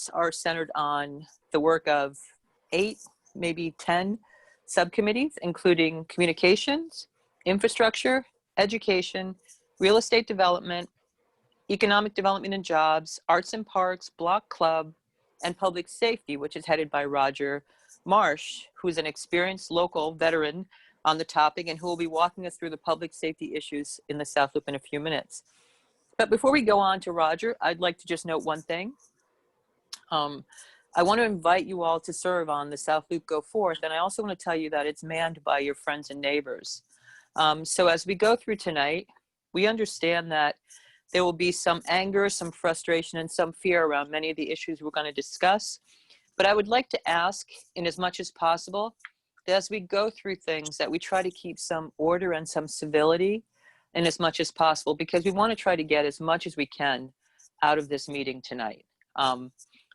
reports are centered on the work of 8, maybe 10 subcommittees, including communications, infrastructure, education, real estate development, economic development and jobs, arts and parks, block club, and public safety, which is headed by Roger Marsh, who's an experienced local veteran on the topic and who will be walking us through the public safety issues in the South Loop in a few minutes. But before we go on to Roger, I'd like to just note one thing. I want to invite you all to serve on the South Loop Go Forth, and I also want to tell you that it's manned by your friends and neighbors. So as we go through tonight, we understand that there will be some anger, some frustration, and some fear around many of the issues we're going to discuss. But I would like to ask, in as much as possible, that as we go through things, that we try to keep some order and some civility in as much as possible, because we want to try to get as much as we can out of this meeting tonight.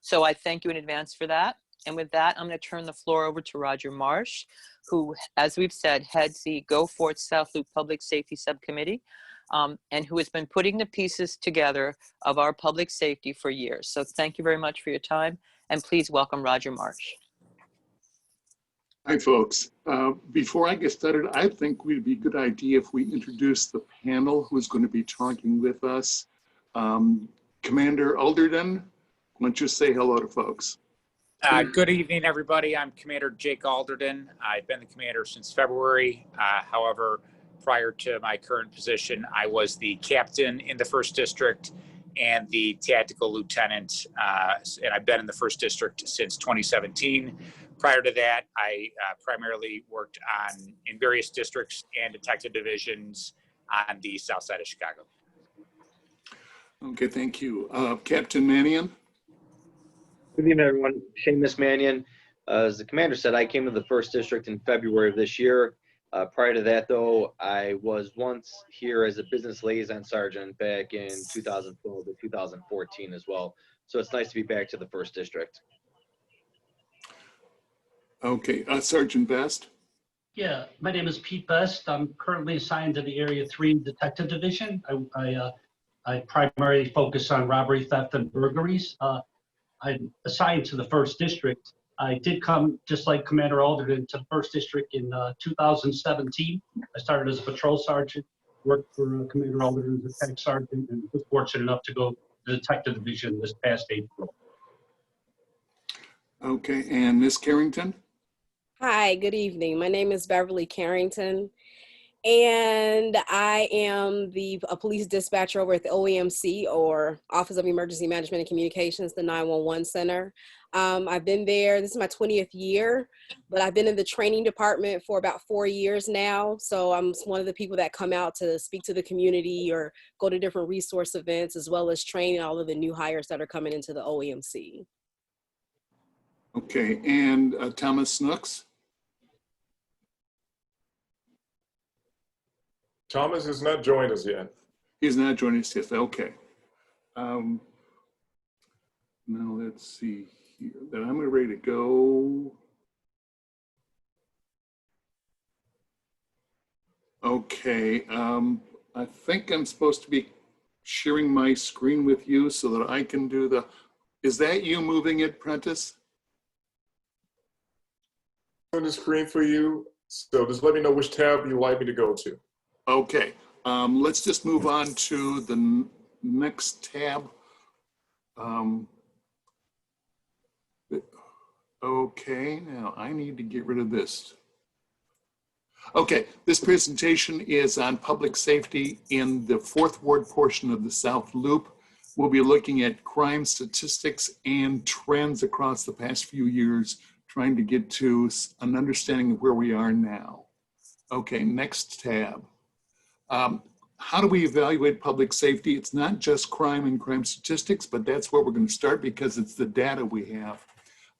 So I thank you in advance for that. And with that, I'm going to turn the floor over to Roger Marsh, who, as we've said, heads the Go Forth South Loop Public Safety Subcommittee, and who has been putting the pieces together of our public safety for years. So thank you very much for your time, and please welcome Roger Marsh. Hi, folks. Before I get started, I think we'd be a good idea if we introduce the panel who's going to be talking with us. Commander Alderden, why don't you say hello to folks? Good evening, everybody. I'm Commander Jake Alderden. I've been the commander since February. However, prior to my current position, I was the captain in the 1st District and the tactical lieutenant, and I've been in the 1st District since 2017. Prior to that, I primarily worked in various districts and detective divisions on the south side of Chicago. Okay, thank you. Captain Mannion? Good evening, everyone. Seamus Mannion. As the commander said, I came to the 1st District in February of this year. Prior to that, though, I was once here as a business liaison sergeant back in 2012 to 2014 as well. So it's nice to be back to the 1st District. Okay, Sergeant Best? Yeah, my name is Pete Best. I'm currently assigned to the Area 3 Detective Division. I primarily focus on robbery, theft, and burglaries. I'm assigned to the 1st District. I did come, just like Commander Alderden, to the 1st District in 2017. I started as a patrol sergeant, worked for Commander Alderden as a tech sergeant, and was fortunate enough to go to the Detective Division this past April. Okay, and Ms. Carrington? Hi, good evening. My name is Beverly Carrington, and I am a police dispatcher over at the OEMC, or Office of Emergency Management and Communications, the 911 Center. I've been there, this is my 20th year, but I've been in the training department for about 4 years now. So I'm one of the people that come out to speak to the community or go to different resource events, as well as train all of the new hires that are coming into the OEMC. Okay, and Thomas Snooks? Thomas has not joined us yet. He's not joining us yet, okay. Now let's see here, then I'm ready to go. Okay, I think I'm supposed to be sharing my screen with you so that I can do the, is that you moving it, Prentice? On the screen for you, so just let me know which tab you'd like me to go to. Okay, let's just move on to the next tab. Okay, now I need to get rid of this. Okay, this presentation is on public safety in the 4th Ward portion of the South Loop. We'll be looking at crime statistics and trends across the past few years, trying to get to an understanding of where we are now. Okay, next tab. How do we evaluate public safety? It's not just crime and crime statistics, but that's where we're going to start because it's the data we have.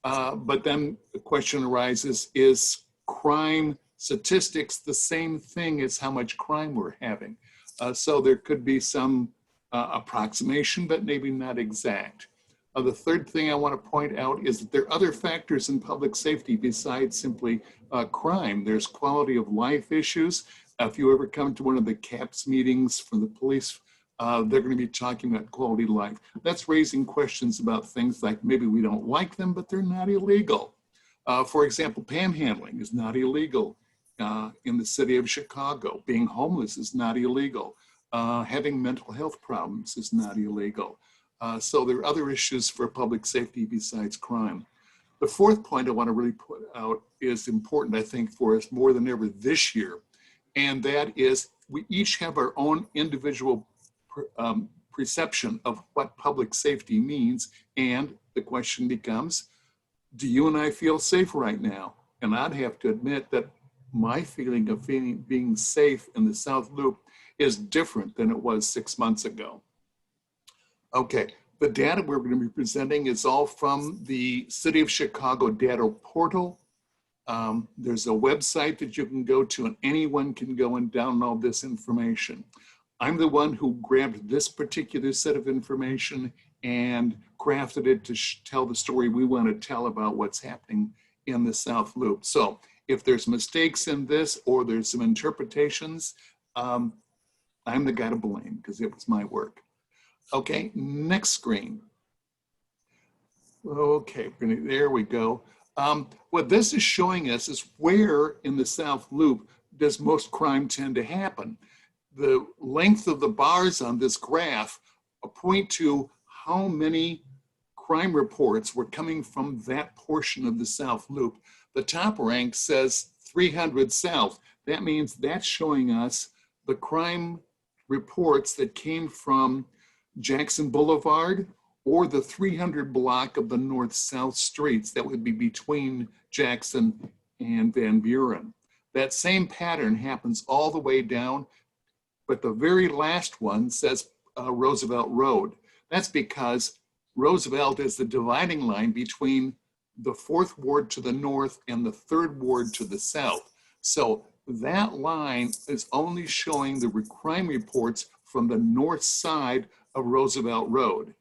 But then the question arises, is crime statistics the same thing as how much crime we're having? So there could be some approximation, but maybe not exact. The third thing I want to point out is that there are other factors in public safety besides simply crime. There's quality of life issues. If you ever come to one of the CAPS meetings for the police, They're going to be talking about quality of life. That's raising questions about things like maybe we don't like them, but they're not illegal. For example, panhandling is not illegal in the city of Chicago. Being homeless is not illegal. Having mental health problems is not illegal. So there are other issues for public safety besides crime. The fourth point I want to really put out is important, I think, for us more than ever this year. And that is we each have our own individual perception of what public safety means. And the question becomes, do you and I feel safe right now? And I'd have to admit that my feeling of being safe in the South Loop is different than it was 6 months ago. Okay, the data we're going to be presenting is all from the City of Chicago data portal. There's a website that you can go to and anyone can go and download this information. I'm the one who grabbed this particular set of information and crafted it to tell the story we want to tell about what's happening in the South Loop. So if there's mistakes in this or there's some interpretations, I'm the guy to blame because it was my work. Okay, next screen. Okay, there we go. What this is showing us is where in the South Loop does most crime tend to happen. The length of the bars on this graph point to how many crime reports were coming from that portion of the South Loop. The top rank says 300 South. That means that's showing us the crime reports that came from Jackson Boulevard or the 300 block of the north-south streets that would be between Jackson and Van Buren. That same pattern happens all the way down, but the very last one says Roosevelt Road. That's because Roosevelt is the dividing line between the 4th Ward to the north and the 3rd Ward to the south. So that line is only showing the crime reports from the north side of Roosevelt Road.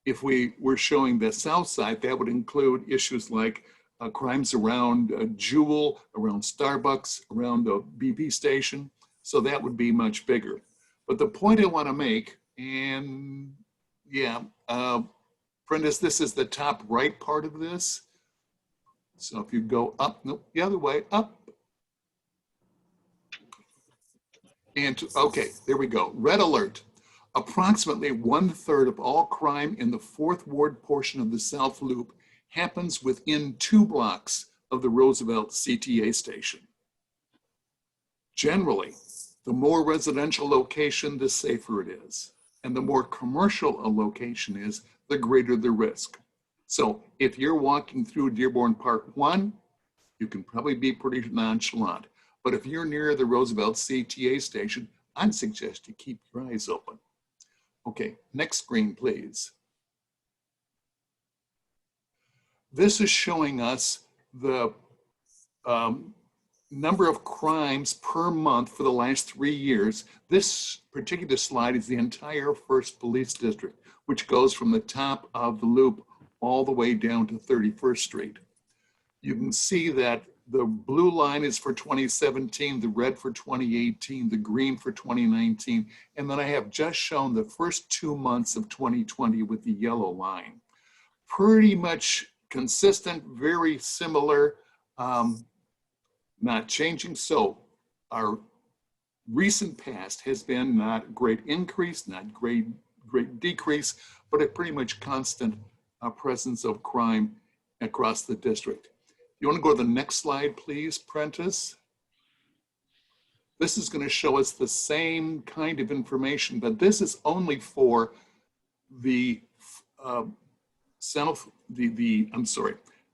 If we were showing the south side, that would include issues like crimes around Jewel, around Starbucks, around the BP station. So that would be much bigger. But the point I want to make, and yeah, Prentice, this is the top right part of this. So if you go up, nope, the other way, up. And okay, there we go. Red alert. Approximately 1/3 of all crime in the 4th Ward portion of the South Loop happens within 2 blocks of the Roosevelt CTA station. Generally, the more residential location, the safer it is. And the more commercial a location is, the greater the risk. So if you're walking through Dearborn Park 1, you can probably be pretty nonchalant. But if you're near the Roosevelt CTA station, I'd suggest you keep your eyes open. Okay, next screen, please. This is showing us the number of crimes per month for the last 3 years. This particular slide is the entire 1st Police District, which goes from the top of the loop all the way down to 31st Street. You can see that the blue line is for 2017, the red for 2018, the green for 2019, and then I have just shown the first 2 months of 2020 with the yellow line. Pretty much consistent, very similar, not changing. So our recent past has been not great increase, not great decrease, but a pretty much constant presence of crime across the district. You want to go to the next slide, please, Prentice? This is going to show us the same kind of information, but this is only for the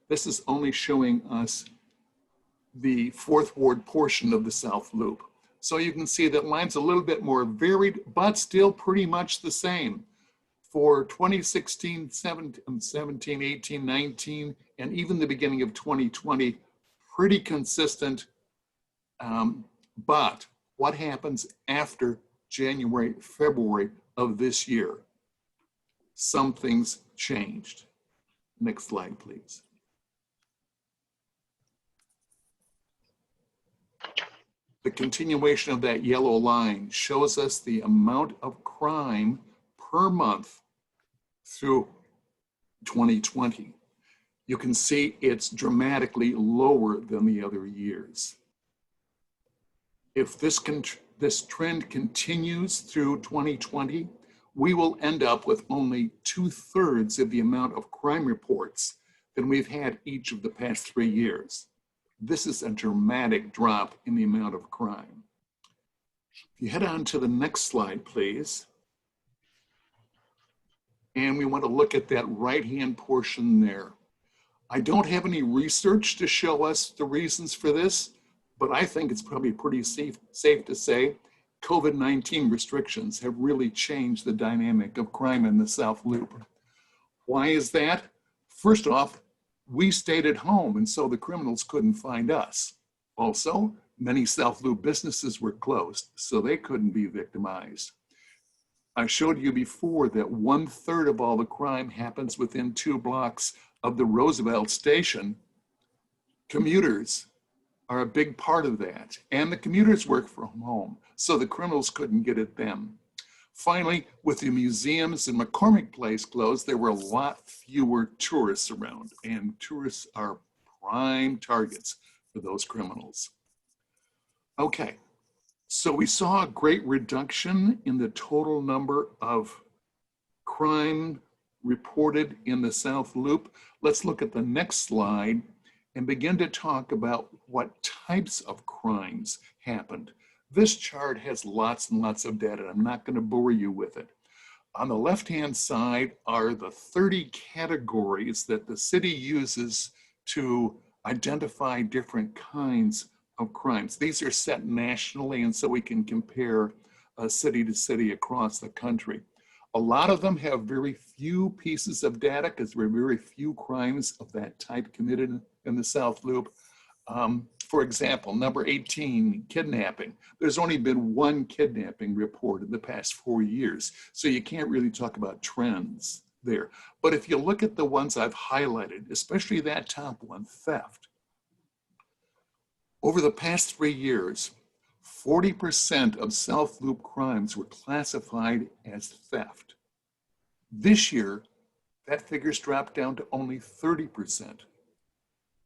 this is only showing us the 4th Ward portion of the South Loop. So you can see that line's a little bit more varied, but still pretty much the same. For 2016, 17, 18, 19, and even the beginning of 2020, pretty consistent. But what happens after January, February of this year? Some things changed. Next slide, please. The continuation of that yellow line shows us the amount of crime per month through 2020. You can see it's dramatically lower than the other years. If this trend continues through 2020, we will end up with only 2/3 of the amount of crime reports than we've had each of the past 3 years. This is a dramatic drop in the amount of crime. If you head on to the next slide, please. And we want to look at that right-hand portion there. I don't have any research to show us the reasons for this, but I think it's probably pretty safe to say COVID-19 restrictions have really changed the dynamic of crime in the South Loop. Why is that? First off, we stayed at home, and so the criminals couldn't find us. Also, many South Loop businesses were closed, so they couldn't be victimized. I showed you before that 1/3 of all the crime happens within 2 blocks of the Roosevelt station. Commuters are a big part of that, and the commuters work from home, so the criminals couldn't get at them. Finally, with the museums and McCormick Place closed, there were a lot fewer tourists around, and tourists are prime targets for those criminals. Okay, so we saw a great reduction in the total number of crime reported in the South Loop. Let's look at the next slide and begin to talk about what types of crimes happened. This chart has lots and lots of data. I'm not going to bore you with it. On the left-hand side are the 30 categories that the city uses to identify different kinds of crimes. These are set nationally, and so we can compare city to city across the country. A lot of them have very few pieces of data because there were very few crimes of that type committed in the South Loop. For example, number 18, kidnapping. There's only been 1 kidnapping report in the past 4 years, so you can't really talk about trends there. But if you look at the ones I've highlighted, especially that top one, theft, over the past 3 years, 40% of South Loop crimes were classified as theft. This year, that figure's dropped down to only 30%.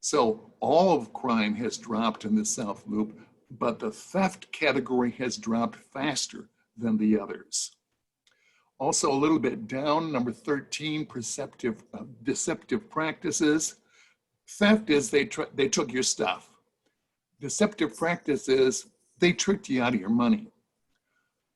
So all of crime has dropped in the South Loop, but the theft category has dropped faster than the others. Also a little bit down, number 13, deceptive practices. Theft is they took your stuff. Deceptive practice is they tricked you out of your money.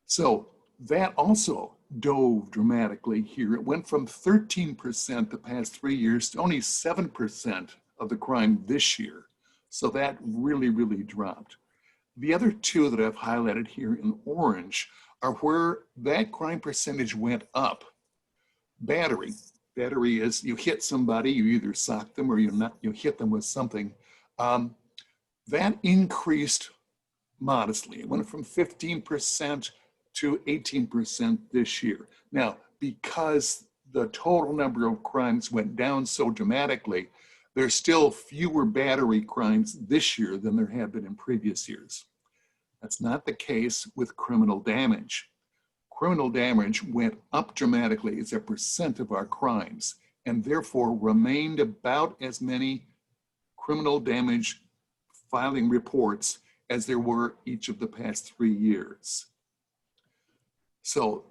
So that also dove dramatically here. It went from 13% the past 3 years to only 7% of the crime this year. So that really, really dropped. The other 2 that I've highlighted here in orange are where that crime percentage went up. Battery. Battery is you hit somebody, you either sock them or you hit them with something. That increased modestly. It went from 15% to 18% this year. Now, because the total number of crimes went down so dramatically, there's still fewer battery crimes this year than there have been in previous years. That's not the case with criminal damage. Criminal damage went up dramatically as a percent of our crimes, and therefore remained about as many criminal damage filing reports as there were each of the past 3 years. So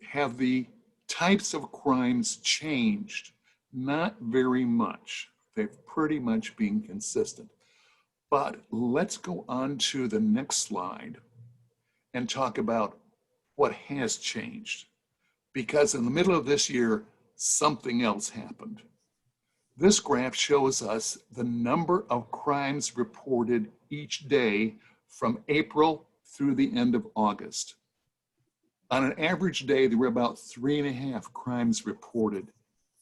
have the types of crimes changed? Not very much. They've pretty much been consistent. But let's go on to the next slide and talk about what has changed. Because in the middle of this year, something else happened. This graph shows us the number of crimes reported each day from April through the end of August. On an average day, there were about 3.5 crimes reported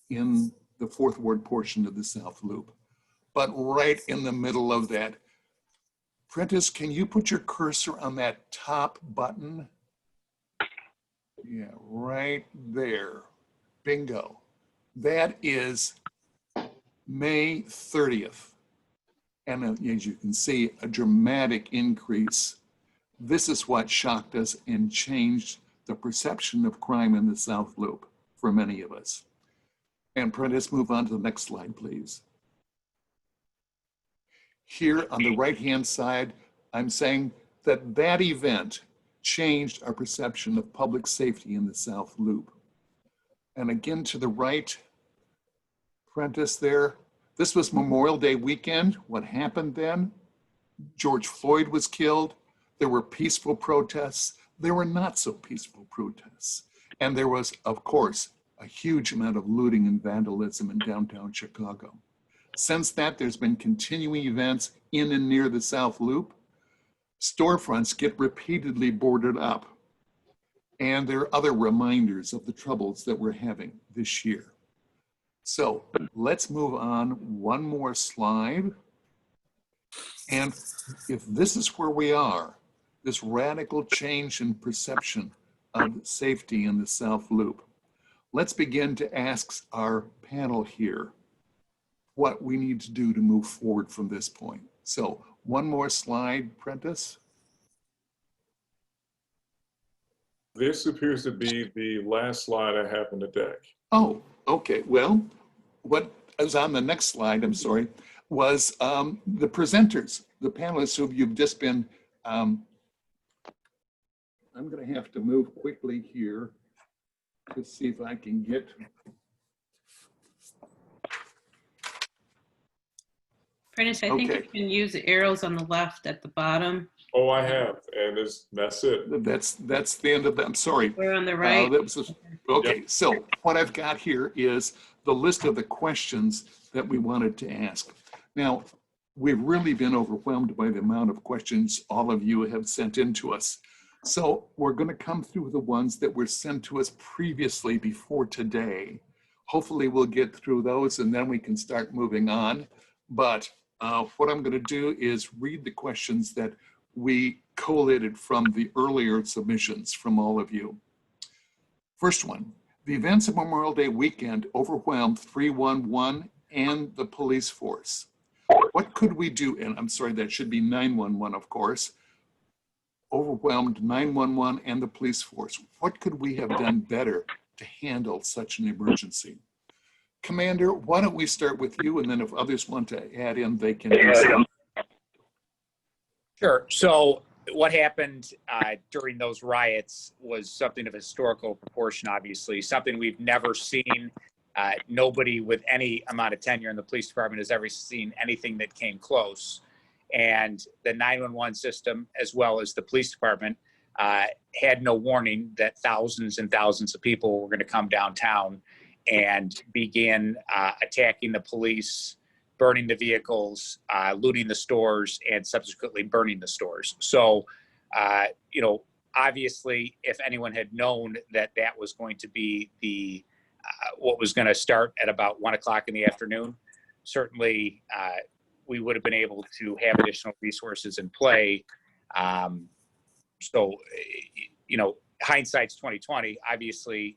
in the Fourth Ward portion of the South Loop. But right in the middle of that, Prentice, can you put your cursor on that top button? Yeah, right there. Bingo. That is May 30th. And as you can see, a dramatic increase This is what shocked us and changed the perception of crime in the South Loop for many of us. And Prentice, move on to the next slide, please. Here on the right-hand side, I'm saying that that event changed our perception of public safety in the South Loop. And again, to the right, Prentice there, this was Memorial Day weekend. What happened then? George Floyd was killed. There were peaceful protests. There were not so peaceful protests. And there was, of course, a huge amount of looting and vandalism in downtown Chicago. Since that, there's been continuing events in and near the South Loop. Storefronts get repeatedly boarded up. And there are other reminders of the troubles that we're having this year. So let's move on one more slide. And if this is where we are, this radical change in perception of safety in the South Loop, let's begin to ask our panel here what we need to do to move forward from this point. So one more slide, Prentice. This appears to be the last slide I have in the deck. Oh, okay. Well, what is on the next slide, I'm sorry, was the presenters, the panelists who you've just been, I'm going to have to move quickly here to see if I can get. Prentice, I think you Okay. can use the arrows on the left at the bottom. Oh, I have, and that's it. That's the end of that. I'm sorry. We're on the right. Okay, so what I've got here is the list of the questions that we wanted to ask. Now, we've really been overwhelmed by the amount of questions all of you have sent in to us. So we're going to come through the ones that were sent to us previously before today. Hopefully we'll get through those and then we can start moving on. But what I'm going to do is read the questions that we collated from the earlier submissions from all of you. First one, the events of Memorial Day weekend overwhelmed 311 and the police force. What could we do? And I'm sorry, that should be 911, of course. Overwhelmed 911 and the police force. What could we have done better to handle such an emergency? Commander, why don't we start with you, and then if others want to add in, they can do so. Sure. So what happened during those riots was something of historical proportion, obviously, something we've never seen. Nobody with any amount of tenure in the police department has ever seen anything that came close. And the 911 system, as well as the police department, had no warning that thousands and thousands of people were going to come downtown and begin attacking the police, burning the vehicles, looting the stores, and subsequently burning the stores. So, obviously, if anyone had known that that was going to be the what was going to start at about 1 o'clock in the afternoon, certainly we would have been able to have additional resources in play. Hindsight's 2020. Obviously,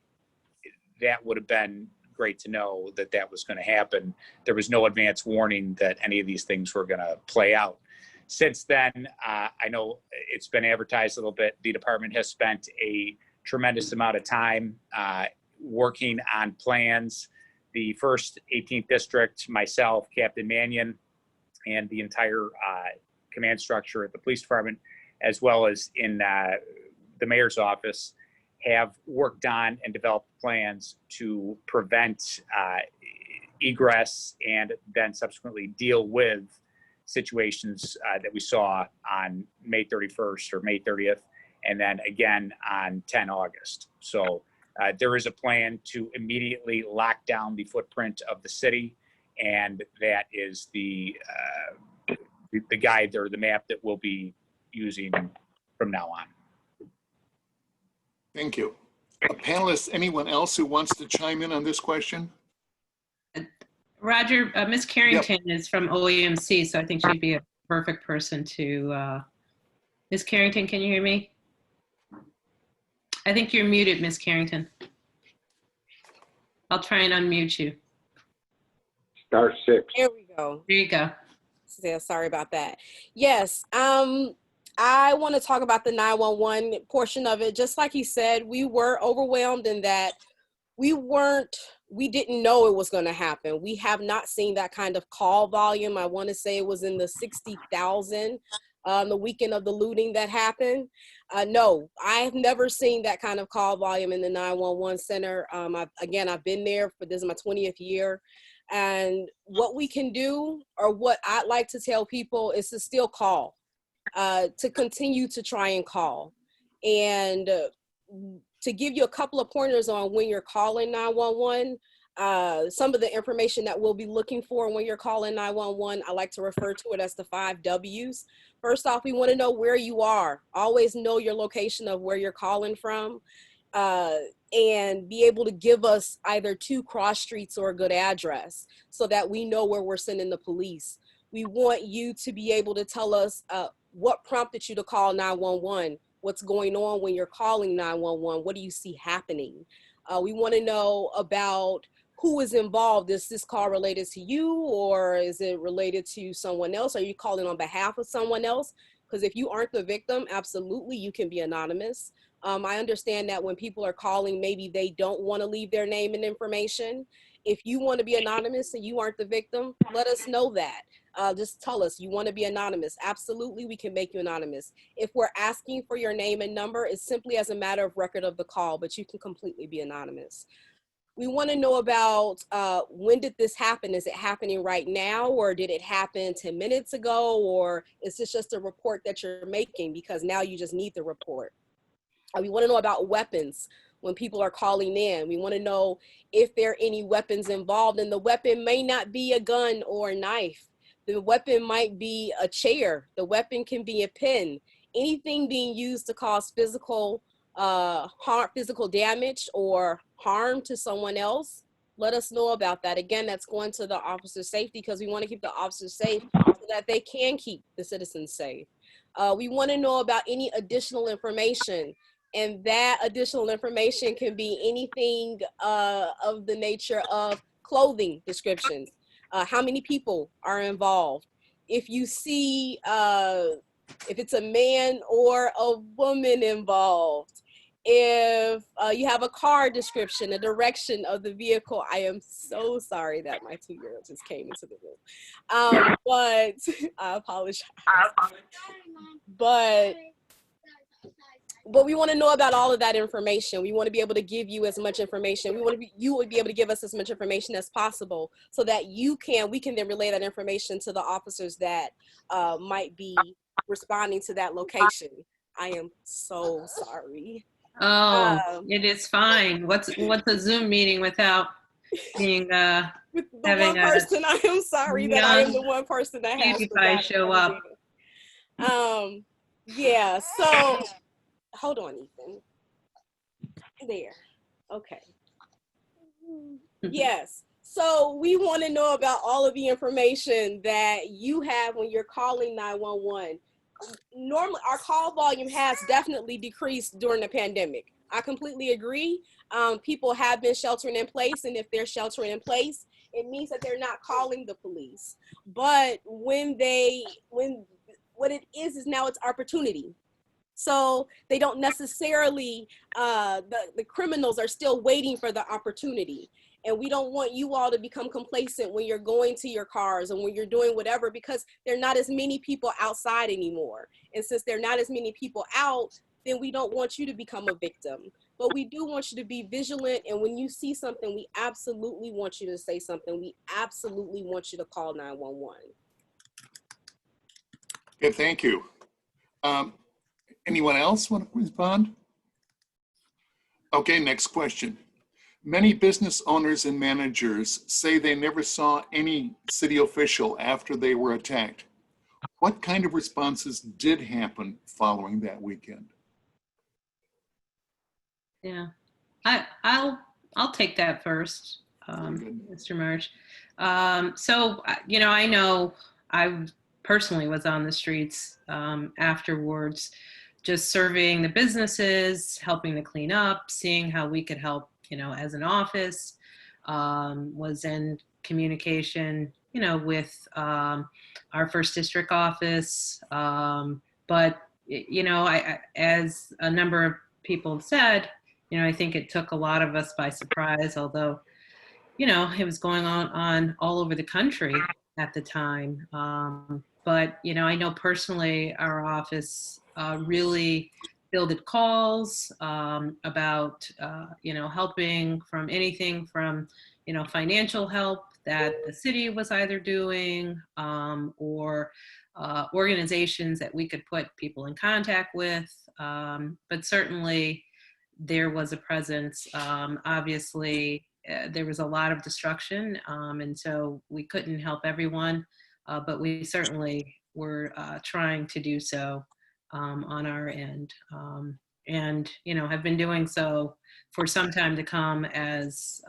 that would have been great to know that that was going to happen. There was no advance warning that any of these things were going to play out. Since then, I know it's been advertised a little bit. The department has spent a tremendous amount of time working on plans. The first 18th district, myself, Captain Mannion, and the entire command structure at the police department, as well as in the mayor's office, have worked on and developed plans to prevent egress and then subsequently deal with situations that we saw on May 31st or May 30th, and then again on 10 August. So there is a plan to immediately lock down the footprint of the city, and that is the guide or the map that we'll be using from now on. Thank you. Panelists, anyone else who wants to chime in on this question? Roger, Ms. Carrington is from OEMC, so I think she'd be a perfect person to. Ms. Carrington, can you hear me? I think you're muted, Ms. Carrington. I'll try and unmute you. There we go. There you go. Yeah, sorry about that. Yes, I want to talk about the 911 portion of it. Just like he said, we were overwhelmed in that we didn't know it was going to happen. We have not seen that kind of call volume. I want to say it was in the 60,000 the weekend of the looting that happened. No, I have never seen that kind of call volume in the 911 center. I've been there for, this is my 20th year. And what we can do, or what I'd like to tell people, is to still call, to continue to try and call. And to give you a couple of pointers on when you're calling 911, some of the information that we'll be looking for when you're calling 911, I like to refer to it as the 5 W's. First off, we want to know where you are. Always know your location of where you're calling from, and be able to give us either 2 cross streets or a good address so that we know where we're sending the police. We want you to be able to tell us what prompted you to call 911, what's going on when you're calling 911, what do you see happening? We want to know about who is involved. Is this call related to you, or is it related to someone else? Are you calling on behalf of someone else? Because if you aren't the victim, absolutely, you can be anonymous. I understand that when people are calling, maybe they don't want to leave their name and information. If you want to be anonymous and you aren't the victim, let us know that. Just tell us you want to be anonymous. Absolutely, we can make you anonymous. If we're asking for your name and number, it's simply as a matter of record of the call, but you can completely be anonymous. We want to know about when did this happen? Is it happening right now, or did it happen 10 minutes ago, or is this just a report that you're making because now you just need the report? We want to know about weapons when people are calling in. We want to know if there are any weapons involved, and the weapon may not be a gun or a knife. The weapon might be a chair. The weapon can be a pen. Anything being used to cause physical harm, physical damage or harm to someone else, let us know about that. Again, that's going to the officer's safety, because we want to keep the officers safe so that they can keep the citizens safe. We want to know about any additional information, and that additional information can be anything of the nature of clothing descriptions. How many people are involved? If you see, if it's a man or a woman involved, if you have a car description, a direction of the vehicle. I am so sorry that my 2-year-old just came into the room. But I apologize. But we want to know about all of that information. We want to be able to give you as much information. You would be able to give us as much information as possible so that we can then relay that information to the officers that might be responding to that location. I am so sorry. It is fine. What's a Zoom meeting without being With the having one person, I am sorry that I am the one person that has PewDiePie show up. Yeah, so hold on, Ethan. There. Okay. Yes. So we want to know about all of the information that you have when you're calling 911. Normally, our call volume has definitely decreased during the pandemic. I completely agree. People have been sheltering in place, and if they're sheltering in place, it means that they're not calling the police. But what it is now it's opportunity. So they don't necessarily, the criminals are still waiting for the opportunity. And we don't want you all to become complacent when you're going to your cars and when you're doing whatever, because there are not as many people outside anymore. And since there are not as many people out, then we don't want you to become a victim. But we do want you to be vigilant. And when you see something, we absolutely want you to say something. We absolutely want you to call 911. Okay, thank you. Anyone else want to respond? Okay, next question. Many business owners and managers say they never saw any city official after they were attacked. What kind of responses did happen following that weekend? Yeah, I'll take that first, Mr. March. So I know I personally was on the streets afterwards, just serving the businesses, helping to clean up, seeing how we could help. As an office, was in communication, with our first district office. But as a number of people have said, I think it took a lot of us by surprise, although, it was going on all over the country at the time. But, I know personally our office really fielded calls about, helping from anything from, financial help that the city was either doing or organizations that we could put people in contact with. But certainly there was a presence. Obviously, there was a lot of destruction, and so we couldn't help everyone, but we certainly were trying to do so on our end. And, have been doing so for some time to come as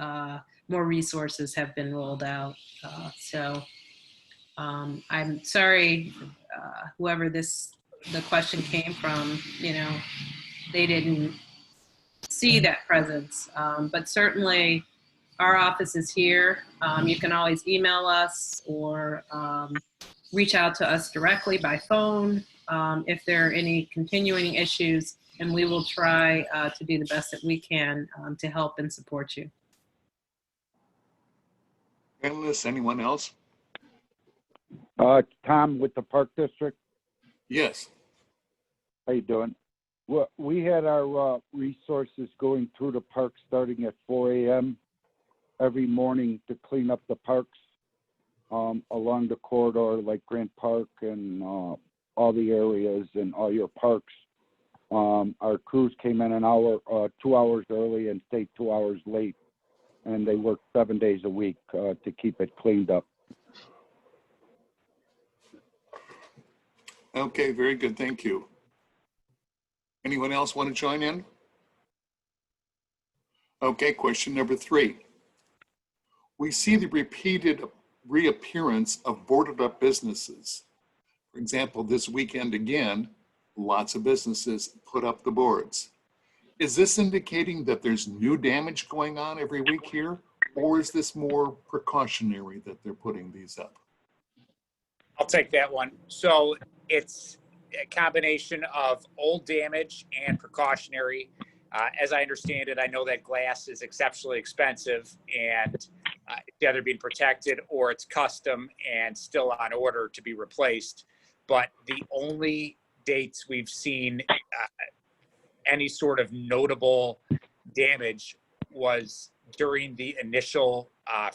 more resources have been rolled out. So I'm sorry, whoever the question came from, they didn't see that presence. But certainly our office is here. You can always email us or reach out to us directly by phone if there are any continuing issues, and we will try to do the best that we can to help and support you. Panelists, anyone else? Tom with the Park District. Yes. How you doing? Well, we had our resources going through the park starting at 4 a.m. every morning to clean up the parks along the corridor, like Grant Park and all the areas and all your parks. Our crews came in 2 hours early and stayed 2 hours late, and they worked 7 days a week to keep it cleaned up. Okay, very good. Thank you. Anyone else want to join in? Okay, question number 3. We see the repeated reappearance of boarded up businesses. For example, this weekend again, lots of businesses put up the boards. Is this indicating that there's new damage going on every week here? Or is this more precautionary that they're putting these up? I'll take that one. So it's a combination of old damage and precautionary. As I understand it, I know that glass is exceptionally expensive and it's either being protected or it's custom and still on order to be replaced. But the only dates we've seen any sort of notable damage was during the initial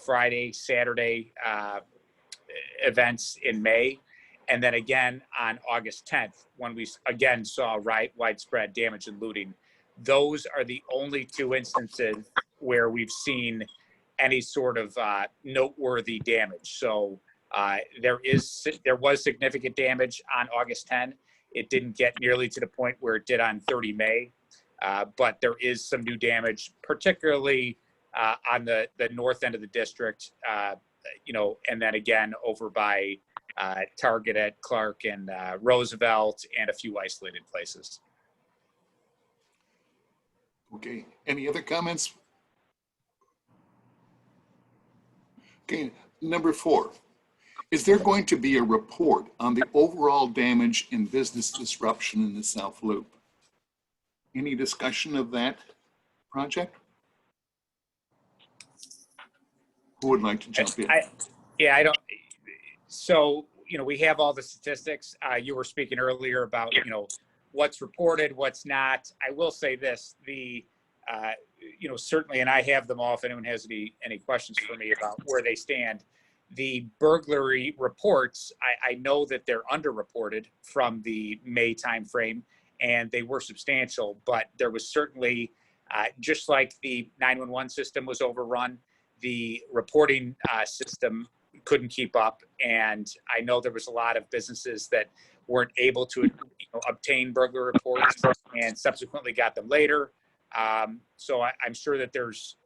Friday, Saturday events in May. And then again on August 10th, when we again saw widespread damage and looting. Those are the only 2 instances where we've seen any sort of noteworthy damage. So there was significant damage on August 10. It didn't get nearly to the point where it did on 30 May, but there is some new damage, particularly on the north end of the district, and then again over by Target at Clark and Roosevelt and a few isolated places. Okay, any other comments? Okay, number 4. Is there going to be a report on the overall damage and business disruption in the South Loop? Any discussion of that project? Who would like to jump in? I don't. So, we have all the statistics. You were speaking earlier about, what's reported, what's not. I will say this, certainly, and I have them all if anyone has any questions for me about where they stand. The burglary reports, I know that they're underreported from the May timeframe, and they were substantial, but there was certainly, just like the 911 system was overrun, the reporting system couldn't keep up. And I know there was a lot of businesses that weren't able to obtain burglary reports and subsequently got them later. So I'm sure that there's,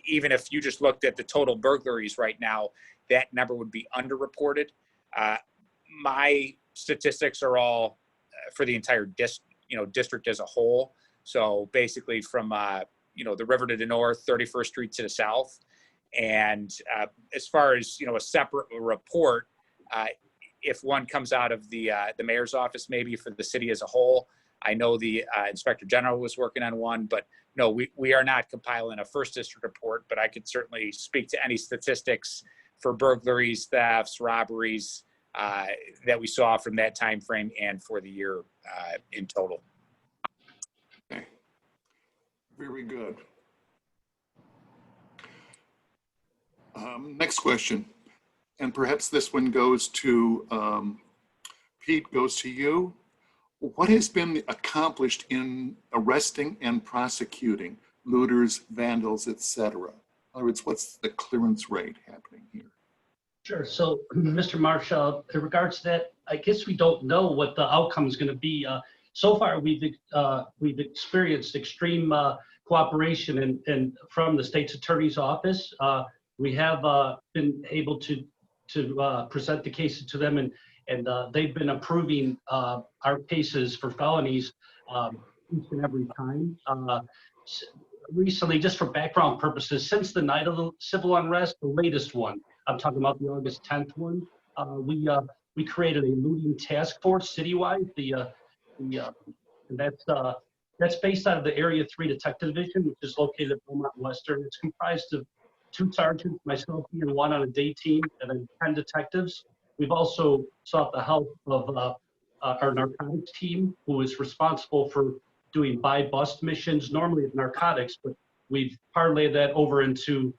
even if you just looked at the total burglaries right now, that number would be underreported. My statistics are all for the entire district as a whole. So basically from, the river to the north, 31st Street to the south. And as far as, a separate report, if one comes out of the mayor's office, maybe for the city as a whole. I know the inspector general was working on one, but no, we are not compiling a first district report, but I could certainly speak to any statistics for burglaries, thefts, robberies that we saw from that time frame and for the year in total. Okay. Very good. Next question, and perhaps this one goes to Pete, goes to you. What has been accomplished in arresting and prosecuting looters, vandals, etc.? In other words, what's the clearance rate happening here? Sure. So, Mr. Marshall, in regards to that, I guess we don't know what the outcome is going to be. So far, we've experienced extreme cooperation and from the state's attorney's office. We have been able to present the cases to them, and they've been approving our cases for felonies each and every time. Recently, just for background purposes, since the night of the civil unrest, the latest one, I'm talking about the August 10th one, we created a looting task force citywide. And that's based out of the Area 3 Detective Division, which is located at Beaumont Western. It's comprised of 2 sergeants, myself being 1 on a day team, and then 10 detectives. We've also sought the help of our narcotics team, who is responsible for doing buy-bust missions, normally with narcotics, but we've parlayed that over into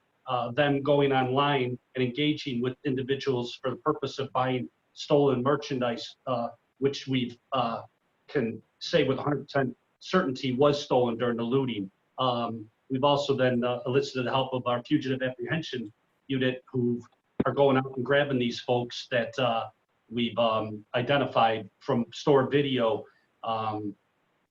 them going online and engaging with individuals for the purpose of buying stolen merchandise, which we can say with 100% certainty was stolen during the looting. We've also then enlisted the help of our fugitive apprehension unit, who are going out and grabbing these folks that we've identified from stored video.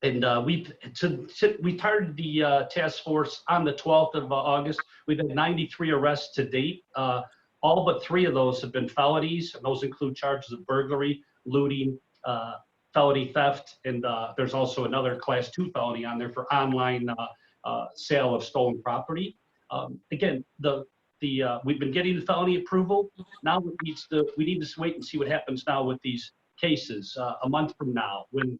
We started the task force on the 12th of August. We've had 93 arrests to date. All but 3 of those have been felonies, and those include charges of burglary, looting, felony theft, and there's also another class 2 felony on there for online sale of stolen property. Again, we've been getting the felony approval. Now we need to wait and see what happens now with these cases a month from now, when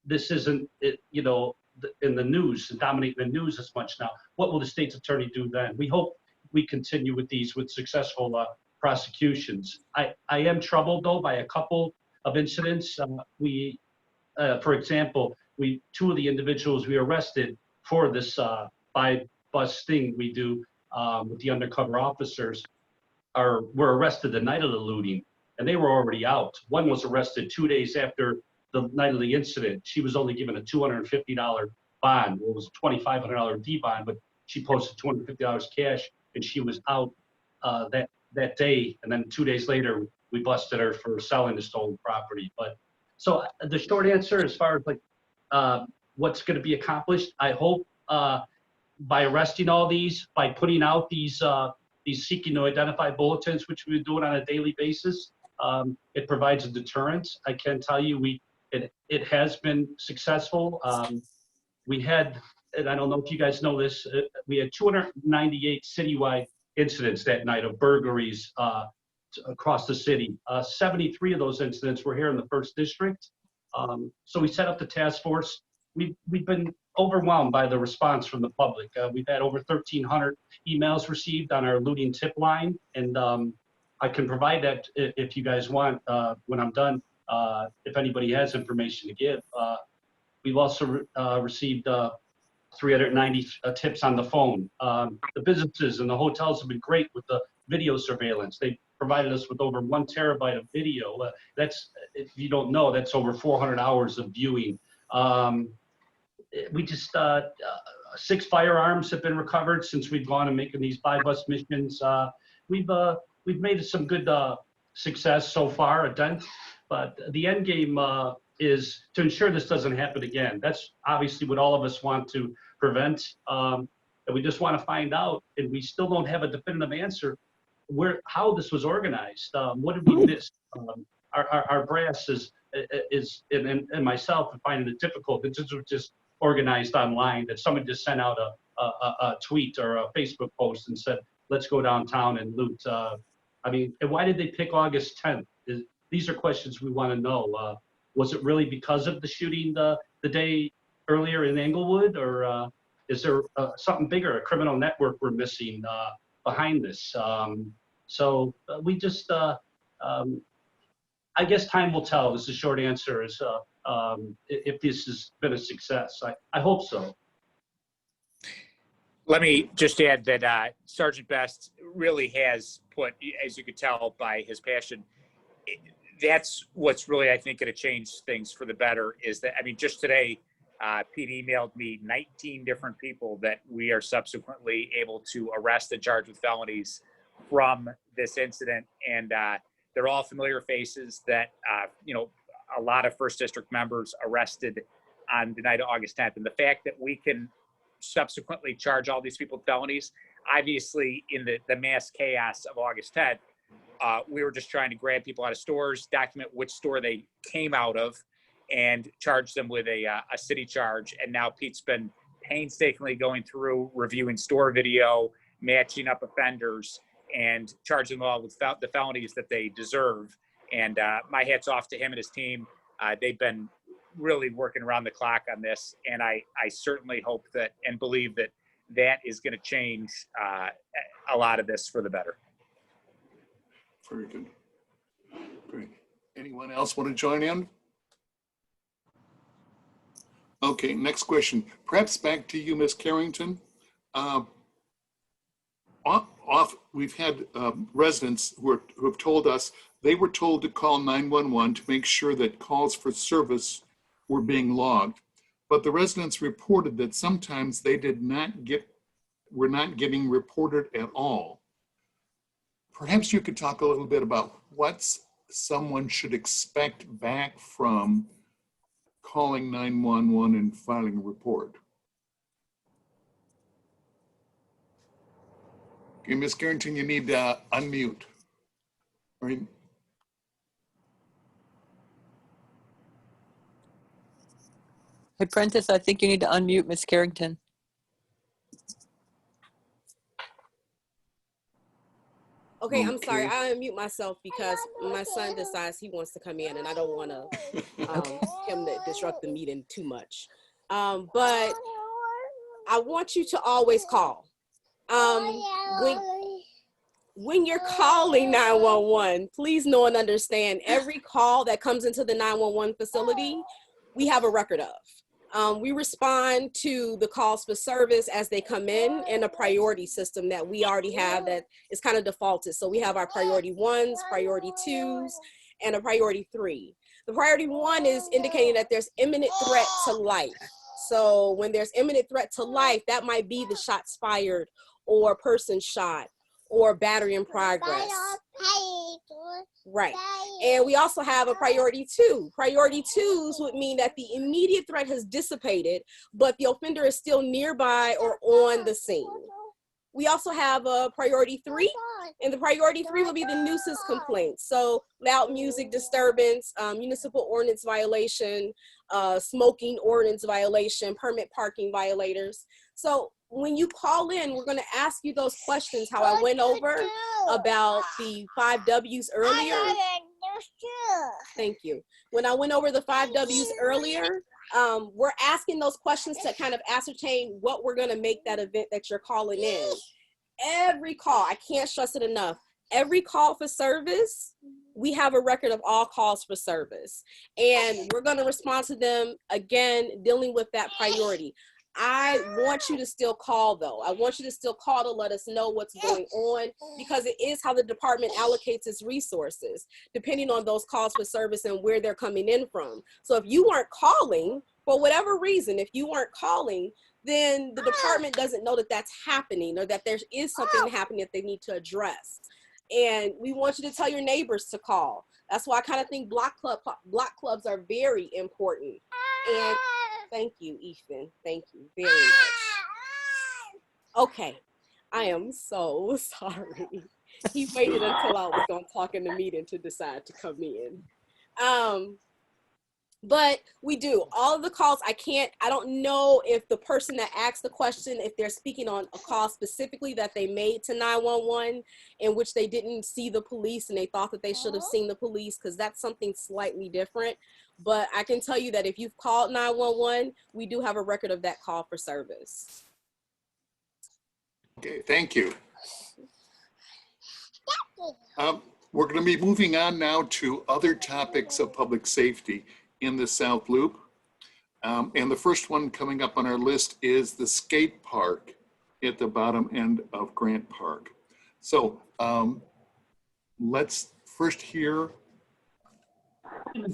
this isn't in the news, dominating the news as much now. What will the state's attorney do then? We hope we continue with these with successful prosecutions. I am troubled though by a couple of incidents. For example, 2 of the individuals we arrested for this buy-bust thing we do with the undercover officers were arrested the night of the looting, and they were already out. One was arrested 2 days after the night of the incident. She was only given a $250 bond. Well, it was a $2,500 D bond, but she posted $250 cash, and she was out that day. And then 2 days later, we busted her for selling the stolen property. But so the short answer, as far as what's going to be accomplished, I hope by arresting all these, by putting out these seeking to identify bulletins, which we've been doing on a daily basis, it provides a deterrent. I can tell you it has been successful. We had, and I don't know if you guys know this, we had 298 citywide incidents that night of burglaries across the city. 73 of those incidents were here in the 1st District. So we set up the task force. We've been overwhelmed by the response from the public. We've had over 1,300 emails received on our looting tip line, and I can provide that if you guys want when I'm done, if anybody has information to give. We've also received 390 tips on the phone. The businesses and the hotels have been great with the video surveillance. They provided us with over 1 terabyte of video. That's, if you don't know, that's over 400 hours of viewing. We just 6 firearms have been recovered since we've gone and making these buy-bust missions. We've made some good success so far, a dent, but the end game is to ensure this doesn't happen again. That's obviously what all of us want to prevent. And we just want to find out, and we still don't have a definitive answer, how this was organized. What did we miss? Our brass is and myself are finding it difficult. It just organized online, that somebody just sent out a tweet or a Facebook post and said, let's go downtown and loot. I mean, and why did they pick August 10th? these are questions we want to know. Was it really because of the shooting the day earlier in Englewood, or is there something bigger, a criminal network we're missing behind this? So we just, I guess time will tell is the short answer, is if this has been a success. I hope so. Let me just add that Sergeant Best really has put, as you could tell by his passion, that's what's really, I think, going to change things for the better. Is that, I mean, just today, Pete emailed me 19 different people that we are subsequently able to arrest and charge with felonies from this incident. And they're all familiar faces that, you know, a lot of First District members arrested on the night of August 10th. And the fact that we can subsequently charge all these people with felonies, obviously in the mass chaos of August 10th, we were just trying to grab people out of stores, document which store they came out of, and charge them with a city charge. And now Pete's been painstakingly going through, reviewing store video, matching up offenders, and charging them all with the felonies that they deserve. And my hat's off to him and his team. They've been really working around the clock on this. And I certainly hope that and believe that that is going to change a lot of this for the better. Very good. Great. Anyone else want to join in? Okay, next question. Perhaps back to you, Ms. Carrington. We've had residents who have told us they were told to call 911 to make sure that calls for service were being logged. But the residents reported that sometimes they were not getting reported at all. Perhaps you could talk a little bit about what someone should expect back from calling 911 and filing a report. Okay, Ms. Carrington, you need to unmute. Right. Hey, Prentice, I think you need to unmute Miss Carrington. Okay, I'm sorry. Okay. I unmute myself because my son decides he wants to come in, and I don't want to him to disrupt the meeting too much. But I want you to always call. When you're calling 911, please know and understand every call that comes into the 911 facility, we have a record of. We respond to the calls for service as they come in a priority system that we already have that is kind of defaulted. So we have our priority 1s, priority 2s, and a priority 3. The priority 1 is indicating that there's imminent threat to life. So when there's imminent threat to life, that might be the shots fired or person shot or battery in progress. Right. And we also have a priority 2. Priority 2s would mean that the immediate threat has dissipated, but the offender is still nearby or on the scene. We also have a priority 3, and the priority 3 will be the nuisance complaints. So loud music disturbance, municipal ordinance violation, smoking ordinance violation, permit parking violators. So when you call in, we're going to ask you those questions, how I went over about the 5 W's earlier. Thank you. When I went over the 5 W's earlier, we're asking those questions to kind of ascertain what we're going to make that event that you're calling in. Every call, I can't stress it enough, every call for service, we have a record of all calls for service. And we're going to respond to them, again, dealing with that priority. I want you to still call, though. I want you to still call to let us know what's going on, because it is how the department allocates its resources, depending on those calls for service and where they're coming in from. So if you weren't calling, for whatever reason, if you weren't calling, then the department doesn't know that that's happening or that there is something happening that they need to address. And we want you to tell your neighbors to call. That's why I kind of think block clubs are very important. And thank you, Ethan. Thank you very much. Okay, I am so sorry. He waited until I was done talking to the meeting to decide to come in. But we do all of the calls. I don't know if the person that asked the question, if they're speaking on a call specifically that they made to 911 in which they didn't see the police and they thought that they should have seen the police, because that's something slightly different. But I can tell you that if you've called 911, we do have a record of that call for service. Okay, thank you. We're going to be moving on now to other topics of public safety in the South Loop. And the first one coming up on our list is the skate park at the bottom end of Grant Park. So let's first hear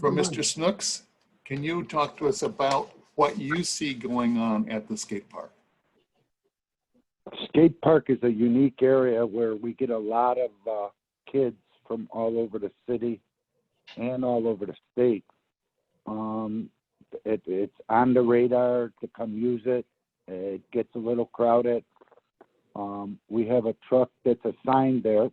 from Mr. Snooks. Can you talk to us about what you see going on at the skate park? Skate park is a unique area where we get a lot of kids from all over the city and all over the state. It's on the radar to come use it. It gets a little crowded. We have a truck that's assigned there,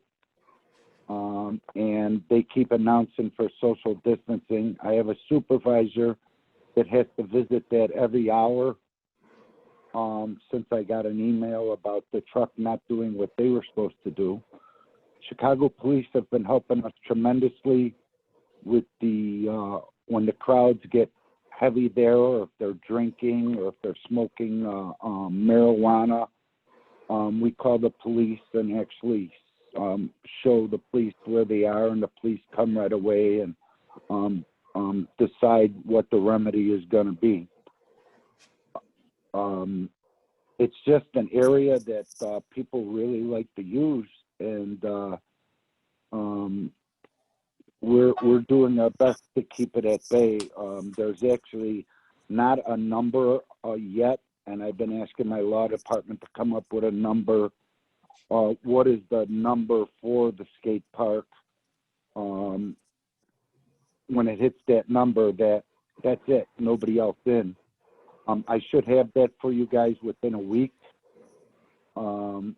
and they keep announcing for social distancing. I have a supervisor that has to visit that every hour since I got an email about the truck not doing what they were supposed to do. Chicago police have been helping us tremendously with the when the crowds get heavy there, or if they're drinking, or if they're smoking marijuana. We call the police and actually show the police where they are, and the police come right away and decide what the remedy is going to be. It's just an area that people really like to use, and we're doing our best to keep it at bay. There's actually not a number yet, and I've been asking my law department to come up with a number. What is the number for the skate park? When it hits that number, that's it. Nobody else in. I should have that for you guys within a week. And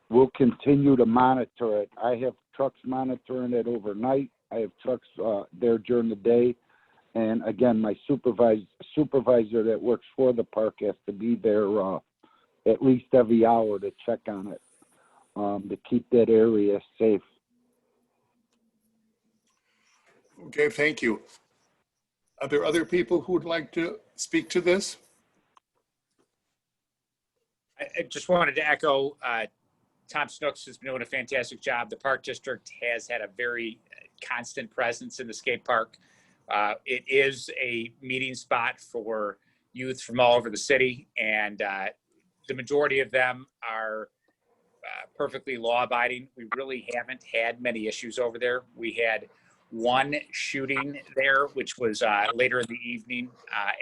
we'll continue to monitor it. I have trucks monitoring it overnight. I have trucks there during the day. And again, my supervisor that works for the park has to be there at least every hour to check on it, to keep that area safe. Okay, thank you. Are there other people who would like to speak to this? I just wanted to echo Tom Snooks has been doing a fantastic job. The Park District has had a very constant presence in the skate park. It is a meeting spot for youth from all over the city, and the majority of them are perfectly law-abiding. We really haven't had many issues over there. We had one shooting there, which was later in the evening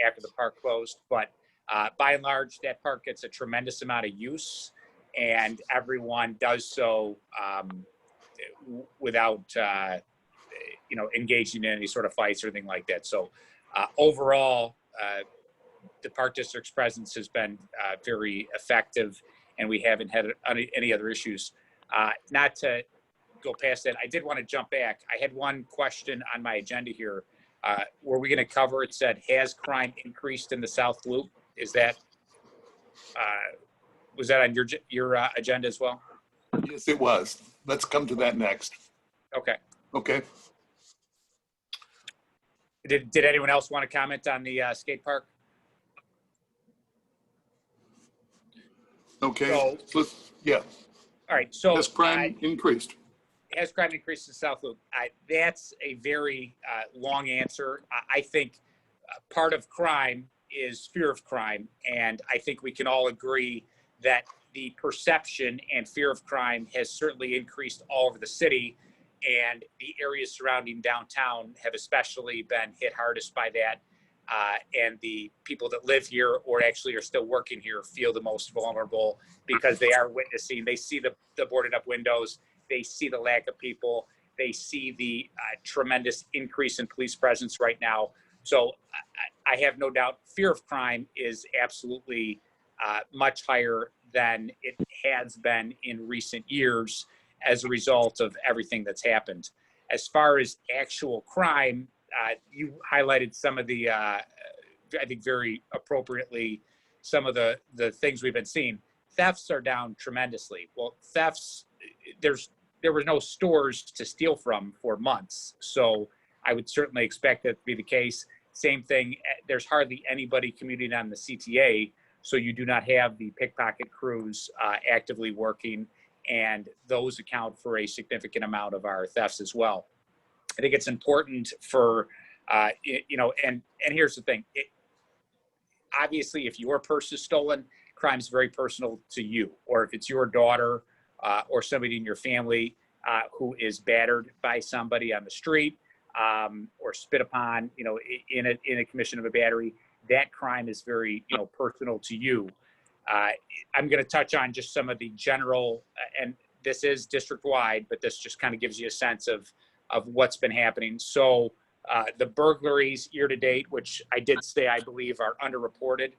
after the park closed, but by and large, that park gets a tremendous amount of use, and everyone does so without engaging in any sort of fights or anything like that. So overall, the Park District's presence has been very effective, and we haven't had any other issues. Not to go past that, I did want to jump back. I had one question on my agenda here. Were we going to cover, it said, has crime increased in the South Loop? Is that, was that on your agenda as well? Yes, it was. Let's come to that next. Okay. Okay. Did anyone else want to comment on the skate park? Okay. So, yeah. All right. So has crime increased? Has crime increased in South Loop? That's a very long answer. I think part of crime is fear of crime, and I think we can all agree that the perception and fear of crime has certainly increased all over the city, and the areas surrounding downtown have especially been hit hardest by that. And the people that live here or actually are still working here feel the most vulnerable because they are witnessing, they see the boarded up windows, they see the lack of people, they see the tremendous increase in police presence right now. So I have no doubt fear of crime is absolutely much higher than it has been in recent years as a result of everything that's happened. As far as actual crime, you highlighted some of the, I think very appropriately, some of the things we've been seeing. Thefts are down tremendously. Well, thefts, there were no stores to steal from for months. So I would certainly expect that to be the case. Same thing, there's hardly anybody commuting on the CTA, so you do not have the pickpocket crews actively working, and those account for a significant amount of our thefts as well. I think it's important for, and here's the thing. Obviously, if your purse is stolen, crime's very personal to you, or if it's your daughter or somebody in your family who is battered by somebody on the street or spit upon, in a commission of a battery, that crime is very, personal to you. I'm going to touch on just some of the general, and this is district-wide, but this just kind of gives you a sense of what's been happening. So the burglaries year to date, which I did say I believe are underreported,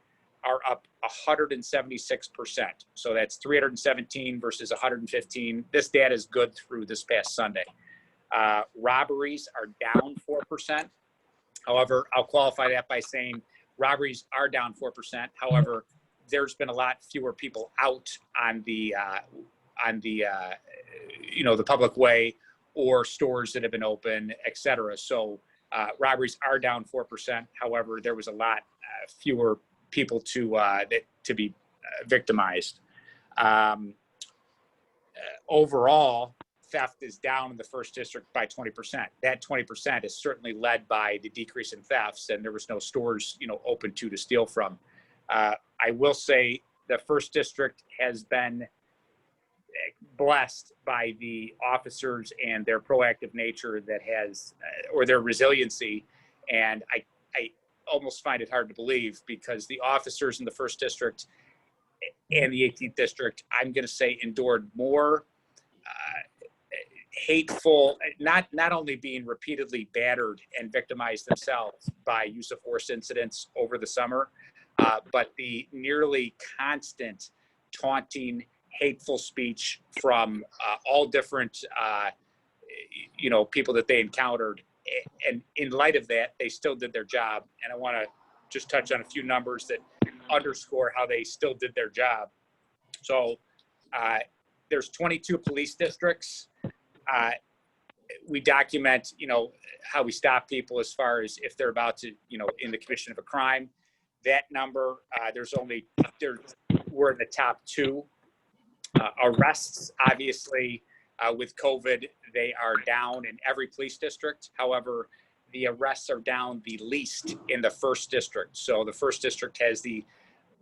are up 176%. So that's 317 versus 115. This data is good through this past Sunday. Robberies are down 4%. However, I'll qualify that by saying robberies are down 4%. However, there's been a lot fewer people out on the the public way or stores that have been open, et cetera. So robberies are down 4%. However, there was a lot fewer people to be victimized. Overall, theft is down in the first district by 20%. That 20% is certainly led by the decrease in thefts, and there was no stores, open to steal from. I will say the first district has been blessed by the officers and their proactive nature that has, or their resiliency. And I almost find it hard to believe, because the officers in the first district and the 18th district, I'm going to say, endured more hateful, not only being repeatedly battered and victimized themselves by use of force incidents over the summer, but the nearly constant taunting, hateful speech from all different, people that they encountered. And in light of that, they still did their job. And I want to just touch on a few numbers that underscore how they still did their job. So there's 22 police districts. We document, how we stop people as far as if they're about to, in the commission of a crime. That number, we're in the top 2. Arrests, obviously, with COVID, they are down in every police district. However, the arrests are down the least in the first district. So the first district has the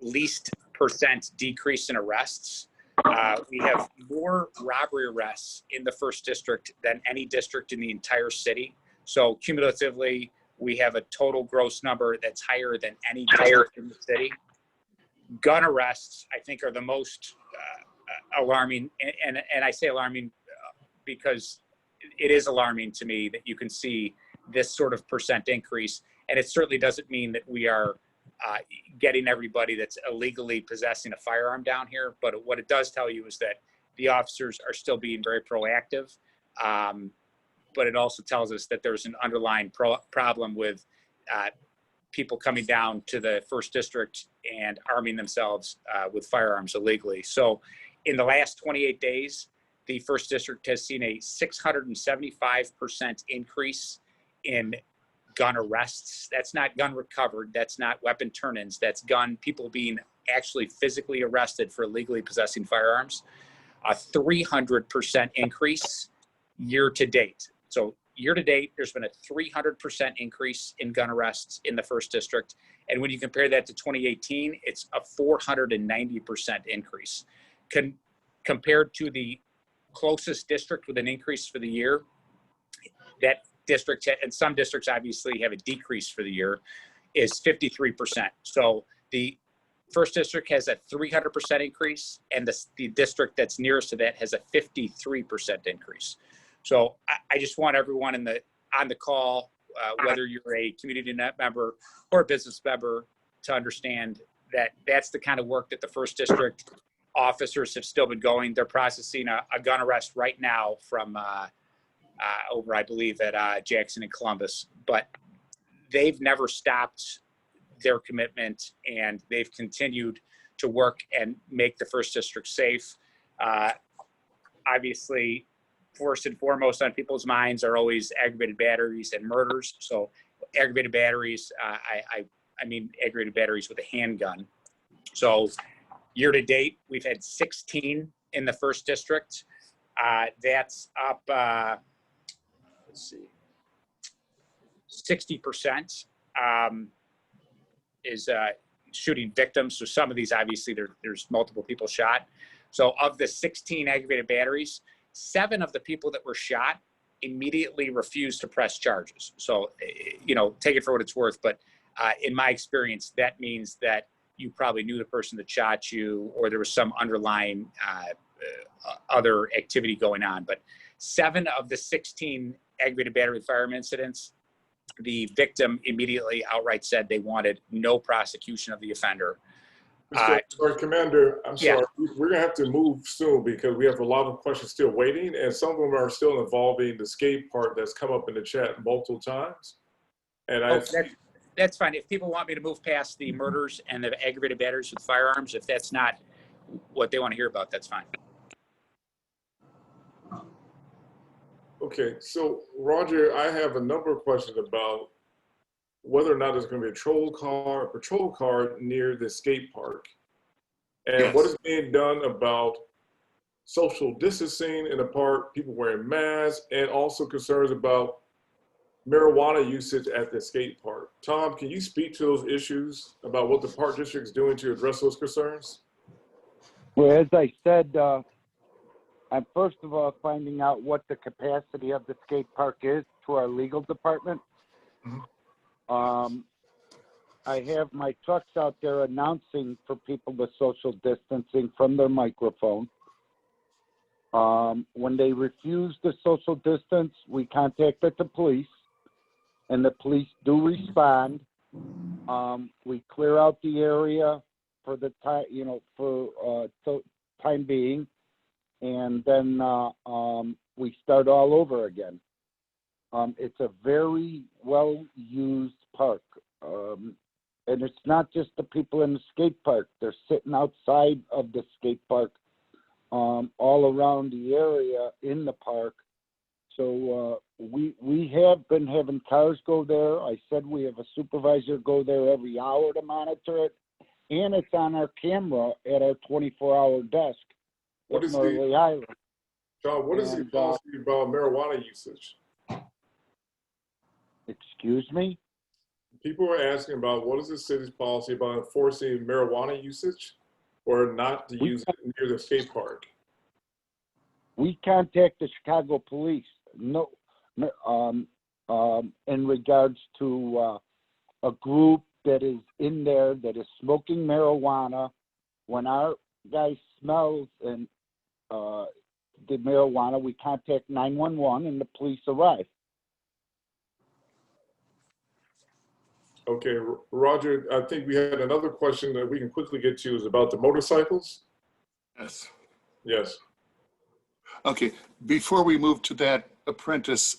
least percent decrease in arrests. We have more robbery arrests in the first district than any district in the entire city. So cumulatively, we have a total gross number that's higher than any district in the city. Gun arrests, I think, are the most alarming. And I say alarming because it is alarming to me that you can see this sort of percent increase. And it certainly doesn't mean that we are getting everybody that's illegally possessing a firearm down here. But what it does tell you is that the officers are still being very proactive. But it also tells us that there's an underlying problem with people coming down to the first district and arming themselves with firearms illegally. So in the last 28 days, the first district has seen a 675% increase in gun arrests. That's not gun recovered. That's not weapon turn-ins. That's people being actually physically arrested for illegally possessing firearms. A 300% increase year to date. So year to date, there's been a 300% increase in gun arrests in the first district. And when you compare that to 2018, it's a 490% increase. Compared to the closest district with an increase for the year, that district, and some districts obviously have a decrease for the year, is 53%. So the first district has a 300% increase, and the district that's nearest to that has a 53% increase. So I just want everyone on the call, whether you're a community net member or a business member, to understand that that's the kind of work that the first district officers have still been going. They're processing a gun arrest right now from over, I believe, at Jackson and Columbus. But they've never stopped their commitment, and they've continued to work and make the first district safe. Obviously, first and foremost on people's minds are always aggravated batteries and murders. So aggravated batteries, I mean aggravated batteries with a handgun. So year to date, we've had 16 in the first district. That's up, let's see, 60% is shooting victims. So some of these, obviously, there's multiple people shot. So of the 16 aggravated batteries, 7 of the people that were shot immediately refused to press charges. So, take it for what it's worth. But in my experience, that means that you probably knew the person that shot you, or there was some underlying other activity going on. But 7 of the 16 aggravated battery with firearm incidents, the victim immediately outright said they wanted no prosecution of the offender. Sorry, Commander, I'm Yeah. sorry. We're going to have to move soon because we have a lot of questions still waiting, and some of them are still involving the skate part that's come up in the chat multiple times. And That's fine. If people want me to move past the murders and the aggravated batteries with firearms, if that's not what they want to hear about, that's fine. Okay, so Roger, I have a number of questions about whether or not there's going to be a patrol car near the skate park. And Yes. what is being done about social distancing in the park, people wearing masks, and also concerns about marijuana usage at the skate park. Tom, can you speak to those issues about what the park district is doing to address those concerns? Well, as I said, I'm first of all finding out what the capacity of the skate park is to our legal department. I have my trucks out there announcing for people the social distancing from their microphone. When they refuse the social distance, we contacted the police, and the police do respond. We clear out the area for the time, for time being, and then we start all over again. It's a very well-used park. And it's not just the people in the skate park. They're sitting outside of the skate park, all around the area in the park. So we have been having cars go there. I said we have a supervisor go there every hour to monitor it. And it's on our camera at our 24-hour desk What at is Norley Island. John, what is the And, policy about marijuana usage? Excuse me? People are asking about what is the city's policy about enforcing marijuana usage or not to use it near the skate park? We contact the Chicago police. No, in regards to a group that is in there that is smoking marijuana. When our guy smells and the marijuana, we contact 911 and the police arrive. Okay, Roger, I think we had another question that we can quickly get to is about the motorcycles. Yes. Yes. Okay, before we move to that, Apprentice,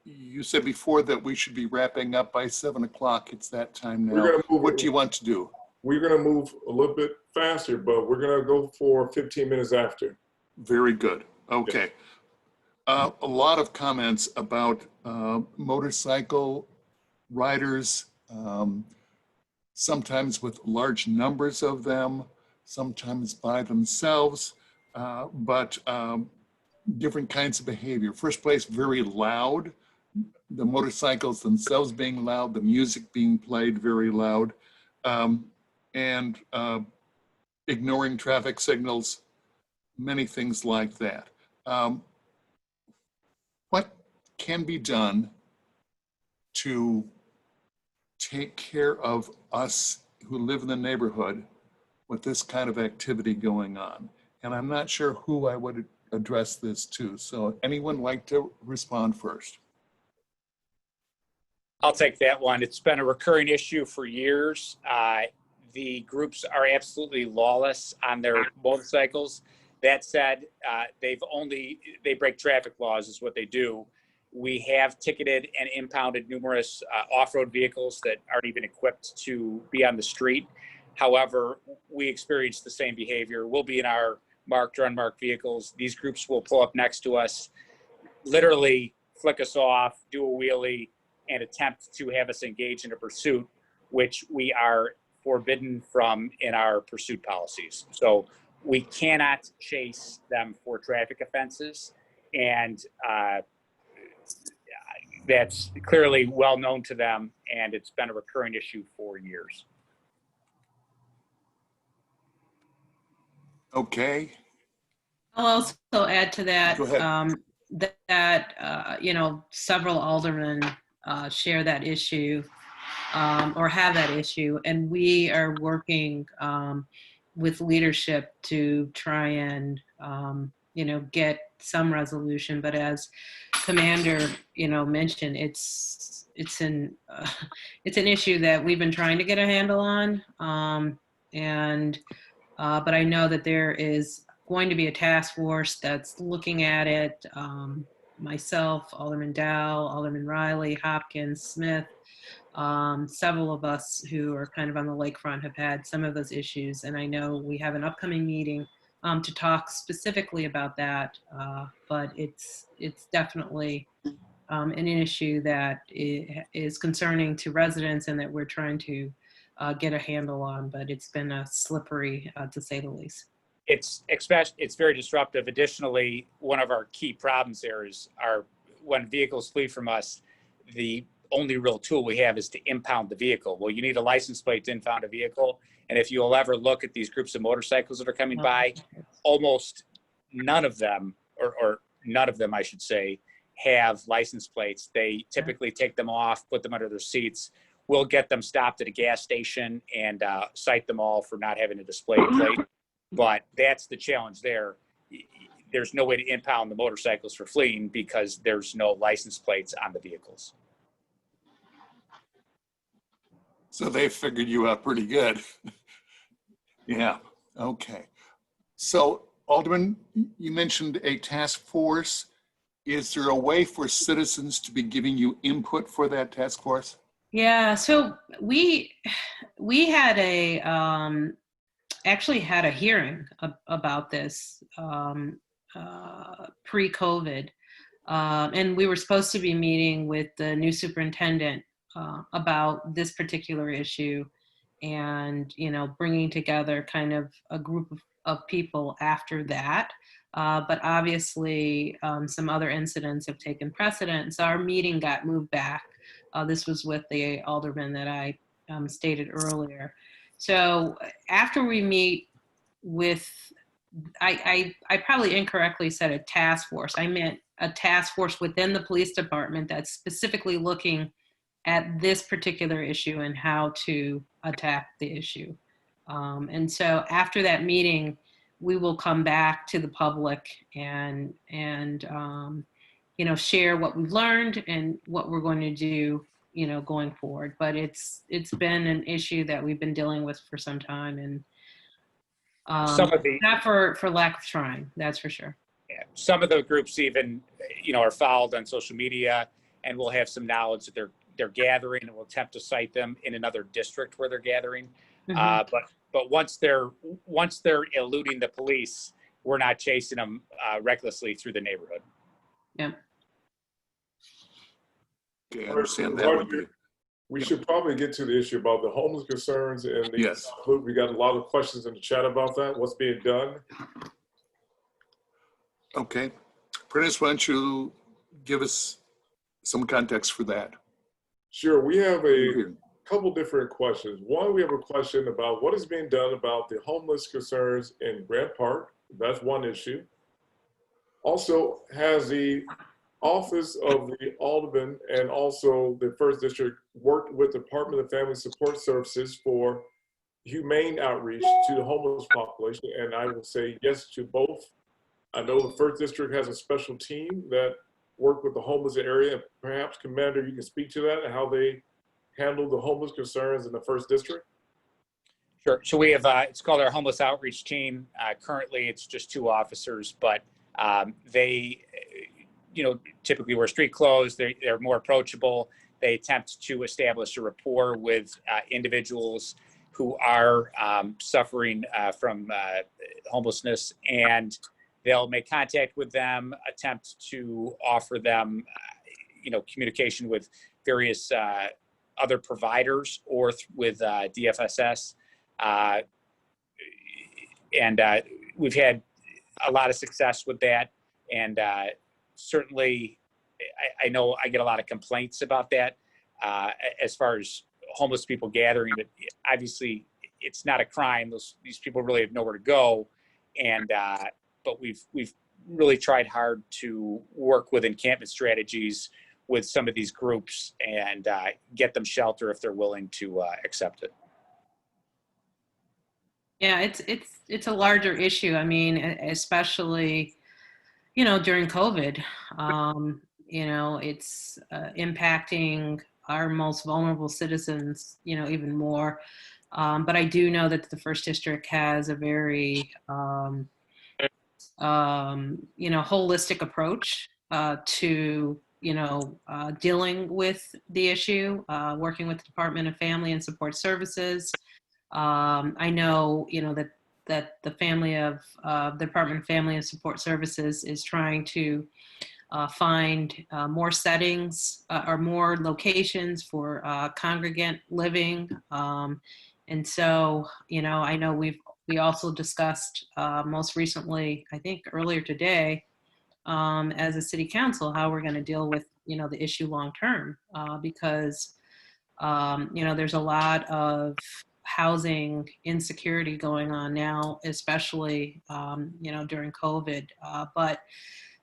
you said before that we should be wrapping up by 7 o'clock. It's that time We're now. gonna move What it. do you want to do? We're going to move a little bit faster, but we're going to go for 15 minutes after. Very good. Okay. A lot of comments about motorcycle riders, sometimes with large numbers of them, sometimes by themselves, but different kinds of behavior. First place, very loud. The motorcycles themselves being loud, the music being played very loud, and ignoring traffic signals, many things like that. What can be done to take care of us who live in the neighborhood with this kind of activity going on? And I'm not sure who I would address this to. So anyone like to respond first? I'll take that one. It's been a recurring issue for years. The groups are absolutely lawless on their motorcycles. That said, they break traffic laws is what they do. We have ticketed and impounded numerous off-road vehicles that aren't even equipped to be on the street. However, we experience the same behavior. We'll be in our marked or unmarked vehicles. These groups will pull up next to us, literally flick us off, do a wheelie, and attempt to have us engage in a pursuit, which we are forbidden from in our pursuit policies. So we cannot chase them for traffic offenses. And that's clearly well known to them, and it's been a recurring issue for years. Okay. I'll also add to that, Go ahead. you know, several aldermen share that issue or have that issue, and we are working with leadership to try and, you know, get some resolution. But as Commander, you know, mentioned, it's an issue that we've been trying to get a handle on, but I know that there is going to be a task force that's looking at it. Myself, Alderman Dow, Alderman Riley, Hopkins, Smith, several of us who are kind of on the lakefront have had some of those issues. And I know we have an upcoming meeting to talk specifically about that. But it's definitely an issue that is concerning to residents and that we're trying to get a handle on, but it's been a slippery, to say the least. It's very disruptive. Additionally, one of our key problems there is when vehicles flee from us, the only real tool we have is to impound the vehicle. Well, you need a license plate to impound a vehicle. And if you'll ever look at these groups of motorcycles that are coming by, almost none of them, or none of them, I should say, have license plates. They typically take them off, put them under their seats. We'll get them stopped at a gas station and cite them all for not having a display plate. But that's the challenge there. There's no way to impound the motorcycles for fleeing because there's no license plates on the vehicles. So they figured you out pretty good. Yeah, okay. So Alderman, you mentioned a task force. Is there a way for citizens to be giving you input for that task force? Yeah, so we had actually had a hearing about this pre-COVID, and we were supposed to be meeting with the new superintendent about this particular issue, and bringing together kind of a group of people after that. But obviously, some other incidents have taken precedence. So our meeting got moved back. This was with the alderman that I stated earlier. So after we meet with, I probably incorrectly said a task force. I meant a task force within the police department that's specifically looking at this particular issue and how to attack the issue. And so after that meeting, we will come back to the public and share what we've learned and what we're going to do, going forward. But it's been an issue that we've been dealing with for some time, and not for lack of trying, that's for sure. Yeah. Some of the groups even, are followed on social media, and we'll have some knowledge that they're gathering, and we'll attempt to cite them in another district where they're gathering. Mm-hmm. But once they're eluding the police, we're not chasing them recklessly through the neighborhood. Yeah. Okay, I understand that would be. We should probably get to the issue about the homeless concerns and the Yes. We got a lot of questions in the chat about that. What's being done? Okay. Prentice, why don't you give us some context for that? Sure. We have a couple different questions. One, we have a question about what is being done about the homeless concerns in Grant Park. That's one issue. Also, has the Office of the Alderman and also the First District worked with the Department of Family Support Services for humane outreach to the homeless population? And I will say yes to both. I know the First District has a special team that work with the homeless area. Perhaps, Commander, you can speak to that and how they handle the homeless concerns in the First District. Sure. So we have, it's called our homeless outreach team. Currently, it's just 2 officers, but typically wear street clothes. They're more approachable. They attempt to establish a rapport with individuals who are suffering from homelessness, and they'll make contact with them, attempt to offer them, communication with various other providers or with DFSS. And we've had a lot of success with that. And certainly, I know I get a lot of complaints about that as far as homeless people gathering. But obviously, it's not a crime. These people really have nowhere to go. And but we've really tried hard to work with encampment strategies with some of these groups and get them shelter if they're willing to accept it. Yeah, it's a larger issue. I mean, especially, during COVID, it's impacting our most vulnerable citizens, even more. But I do know that the First District has a very, holistic approach to, dealing with the issue, working with the Department of Family and Support Services. I know, that the family of the Department of Family and Support Services is trying to find more settings or more locations for congregant living. And so, I know we also discussed most recently, I think earlier today, as a city council, how we're going to deal with, the issue long term, because, there's a lot of housing insecurity going on now, especially, during COVID. But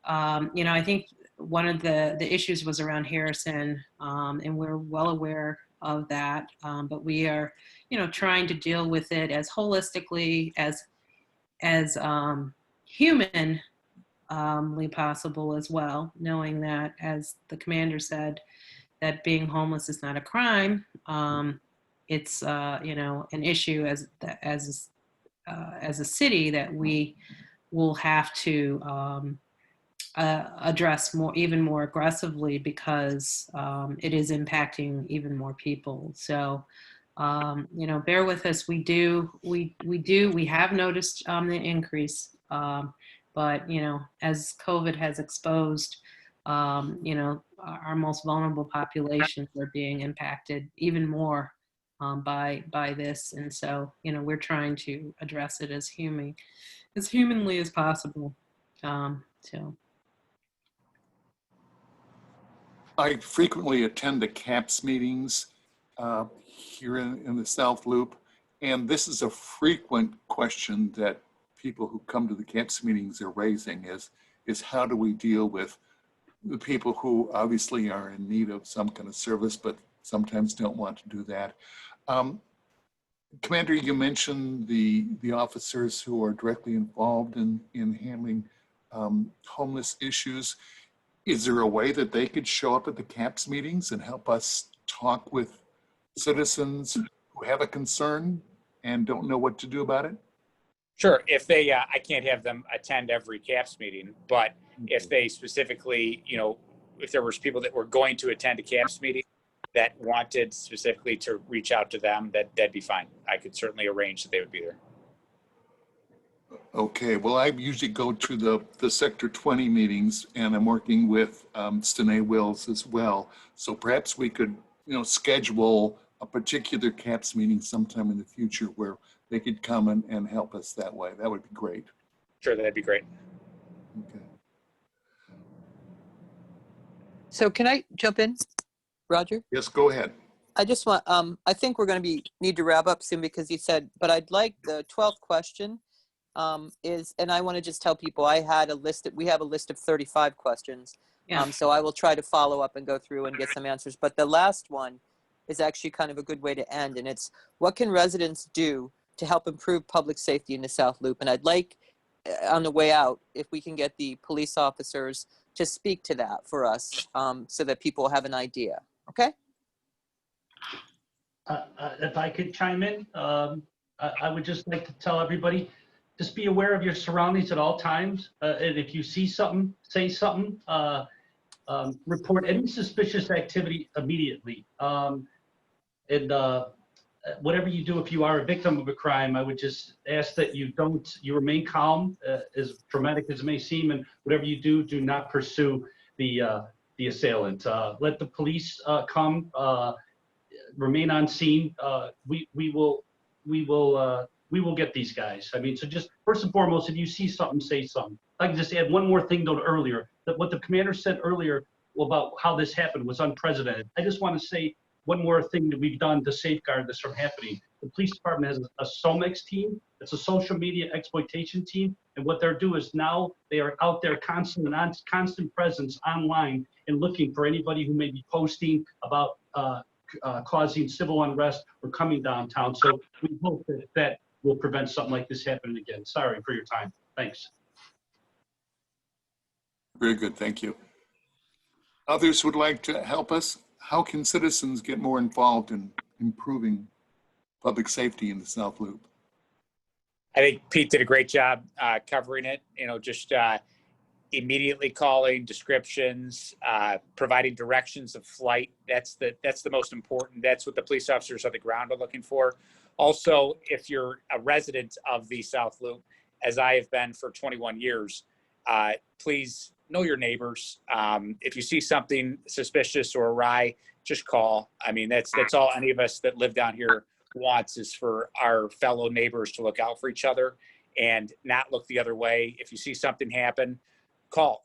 I think one of the issues was around Harrison, and we're well aware of that. But we are, trying to deal with it as holistically as humanly possible as well, knowing that, as the commander said, that being homeless is not a crime. It's an issue as a city that we will have to address even more aggressively, because it is impacting even more people. So bear with us. We have noticed the increase, but as COVID has exposed, our most vulnerable populations are being impacted even more by this. And so, we're trying to address it as humanly as possible. So. I frequently attend the CAPS meetings here in the South Loop, and this is a frequent question that people who come to the CAPS meetings are raising is how do we deal with the people who obviously are in need of some kind of service, but sometimes don't want to do that. Commander, you mentioned the officers who are directly involved in handling homeless issues. Is there a way that they could show up at the CAPS meetings and help us talk with citizens who have a concern and don't know what to do about it? Sure. If they, I can't have them attend every CAPS meeting, but if they specifically, if there was people that were going to attend a CAPS meeting that wanted specifically to reach out to them, that'd be fine. I could certainly arrange that they would be there. Okay, well, I usually go to the Sector 20 meetings, and I'm working with Stene Wills as well. So perhaps we could, schedule a particular CAPS meeting sometime in the future where they could come and help us that way. That would be great. Sure, that'd be great. Okay. So can I jump in, Roger? Yes, go ahead. I just want, I think we're going to need to wrap up soon, because you said, but I'd like the 12th question and I want to just tell people we have a list of 35 questions. Yeah. So I will try to follow up and go through and get some answers. But the last one is actually kind of a good way to end. And it's, what can residents do to help improve public safety in the South Loop? And I'd like, on the way out, if we can get the police officers to speak to that for us, so that people have an idea. Okay? If I could chime in, I would just like to tell everybody, just be aware of your surroundings at all times. And if you see something, say something. report any suspicious activity immediately. Whatever you do, if you are a victim of a crime, I would just ask that you remain calm, as dramatic as it may seem, and whatever you do, do not pursue the assailant. Let the police come, remain on scene. We will get these guys. I mean, so just first and foremost, if you see something, say something. I can just add one more thing though earlier, that what the commander said earlier about how this happened was unprecedented. I just want to say one more thing that we've done to safeguard this from happening. The police department has a SOMEX team. It's a social media exploitation team. And what they're doing is now they are out there constant presence online and looking for anybody who may be posting about causing civil unrest or coming downtown. So we hope that that will prevent something like this happening again. Sorry for your time. Thanks. Very good, thank you. Others would like to help us? How can citizens get more involved in improving public safety in the South Loop? I think Pete did a great job covering it. Just immediately calling, descriptions, providing directions of flight. That's the most important. That's what the police officers on the ground are looking for. Also, if you're a resident of the South Loop, as I have been for 21 years, please know your neighbors. If you see something suspicious or awry, just call. I mean, that's all any of us that live down here wants, is for our fellow neighbors to look out for each other and not look the other way. If you see something happen, call.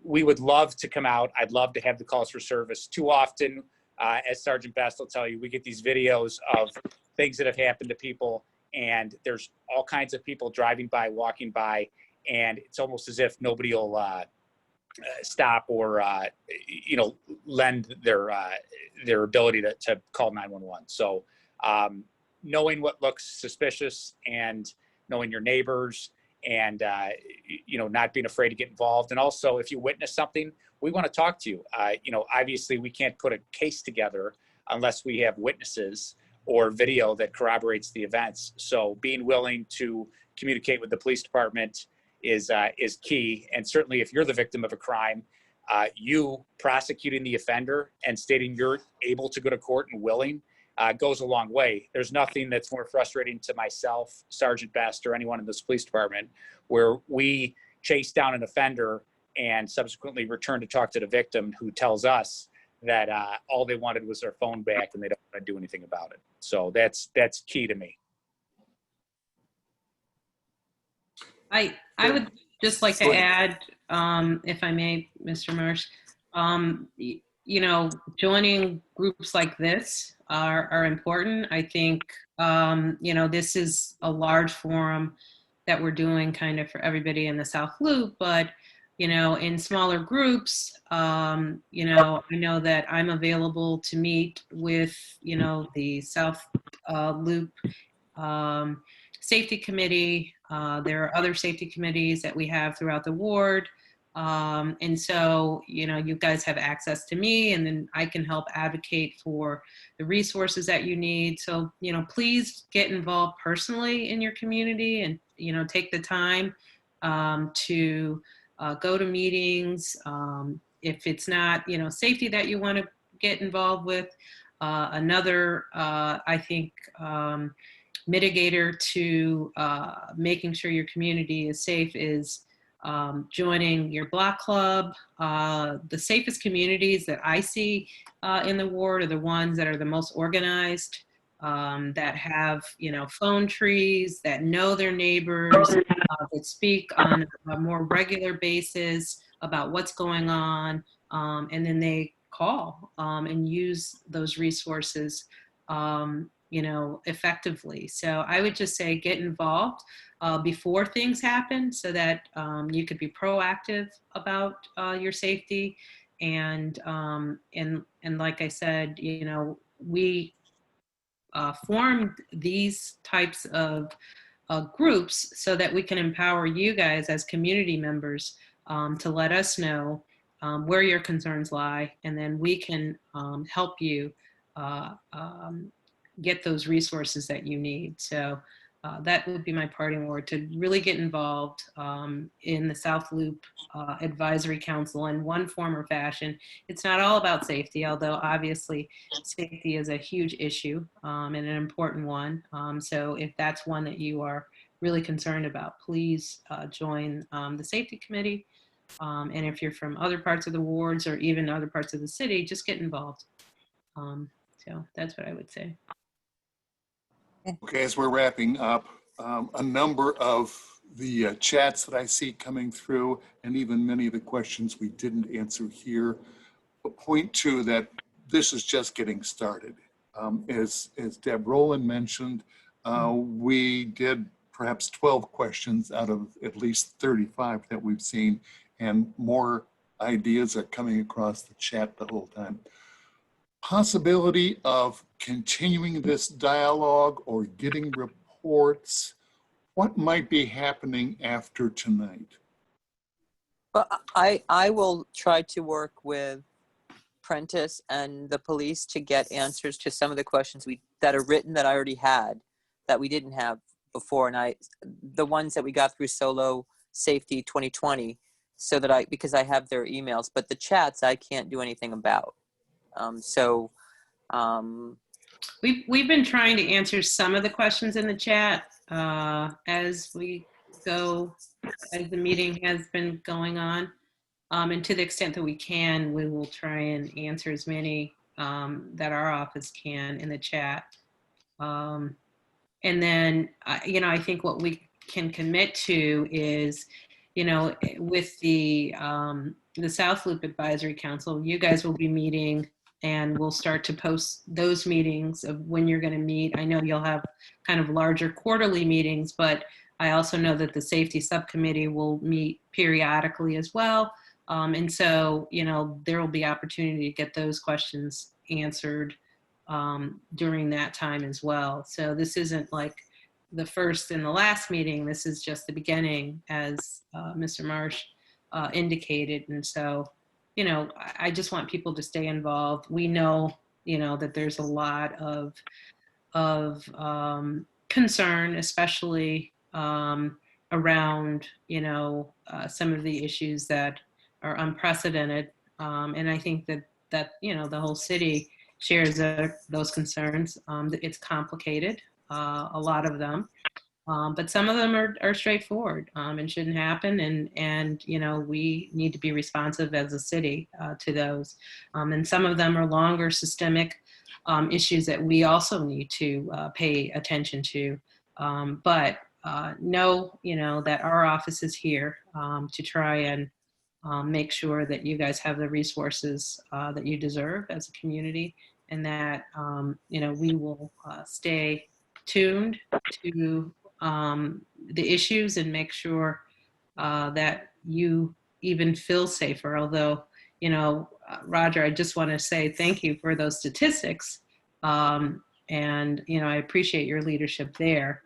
We would love to come out. I'd love to have the calls for service. Too often, as Sergeant Best will tell you, we get these videos of things that have happened to people, and there's all kinds of people driving by, walking by, and it's almost as if nobody will stop or lend their ability to call 911. So knowing what looks suspicious and knowing your neighbors and not being afraid to get involved. And also, if you witness something, we want to talk to you. Obviously we can't put a case together unless we have witnesses or video that corroborates the events. So being willing to communicate with the police department is key. And certainly if you're the victim of a crime, you prosecuting the offender and stating you're able to go to court and willing goes a long way. There's nothing that's more frustrating to myself, Sergeant Best, or anyone in this police department, where we chase down an offender and subsequently return to talk to the victim, who tells us that all they wanted was their phone back and they don't want to do anything about it. So that's key to me. I would just like to add, if I may, Mr. Marsh, joining groups like this are important. I think, this is a large forum that we're doing kind of for everybody in the South Loop, but, in smaller groups, I know that I'm available to meet with, the South Loop Safety Committee. There are other safety committees that we have throughout the ward. And so, you guys have access to me, and then I can help advocate for the resources that you need. So, please get involved personally in your community and, take the time to go to meetings. If it's not, safety that you want to get involved with, another, I think, mitigator to making sure your community is safe is joining your block club. The safest communities that I see in the ward are the ones that are the most organized, that have, phone trees, that know their neighbors, that speak on a more regular basis about what's going on, and then they call and use those resources effectively. So I would just say get involved before things happen, so that you could be proactive about your safety. And like I said, we formed these types of groups so that we can empower you guys as community members to let us know where your concerns lie, and then we can help you get those resources that you need. So that would be my parting word, to really get involved in the South Loop Advisory Council in one form or fashion. It's not all about safety, although obviously safety is a huge issue and an important one. So if that's one that you are really concerned about, please join the safety committee. And if you're from other parts of the wards or even other parts of the city, just get involved. So that's what I would say. Okay, as we're wrapping up, a number of the chats that I see coming through, and even many of the questions we didn't answer here, point to that this is just getting started. As Deb Rowland mentioned, we did perhaps 12 questions out of at least 35 that we've seen, and more ideas are coming across the chat the whole time. Possibility of continuing this dialogue or getting reports. What might be happening after tonight? Well, I will try to work with Prentice and the police to get answers to some of the questions that are written that I already had, that we didn't have before, and the ones that we got through Solo Safety 2020, so that because I have their emails, but the chats I can't do anything about. We've been trying to answer some of the questions in the chat as we go, as the meeting has been going on. And to the extent that we can, we will try and answer as many that our office can in the chat. And then, I think what we can commit to is, with the South Loop Advisory Council, you guys will be meeting, and we'll start to post those meetings of when you're going to meet. I know you'll have kind of larger quarterly meetings, but I also know that the safety subcommittee will meet periodically as well. And so, there will be opportunity to get those questions answered during that time as well. So this isn't like the first and the last meeting. This is just the beginning, as Mr. Marsh indicated. And so, I just want people to stay involved. We know, that there's a lot of concern, especially around, some of the issues that are unprecedented. And I think that the whole city shares those concerns. It's complicated, a lot of them. But some of them are straightforward and shouldn't happen. And we need to be responsive as a city to those. And some of them are longer systemic issues that we also need to pay attention to. But know, that our office is here to try and make sure that you guys have the resources that you deserve as a community, and that, we will stay tuned to the issues and make sure that you even feel safer. Although, Roger, I just want to say thank you for those statistics. And, I appreciate your leadership there.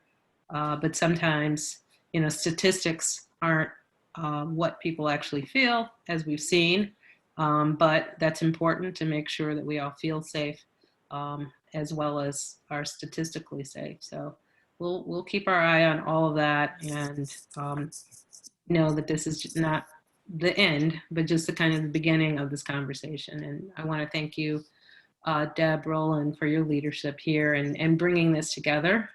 But sometimes, statistics aren't what people actually feel, as we've seen. But that's important to make sure that we all feel safe, as well as are statistically safe. So we'll keep our eye on all of that, and know that this is not the end, but just the kind of the beginning of this conversation. And I want to thank you, Deb Rowland, for your leadership here and bringing this together.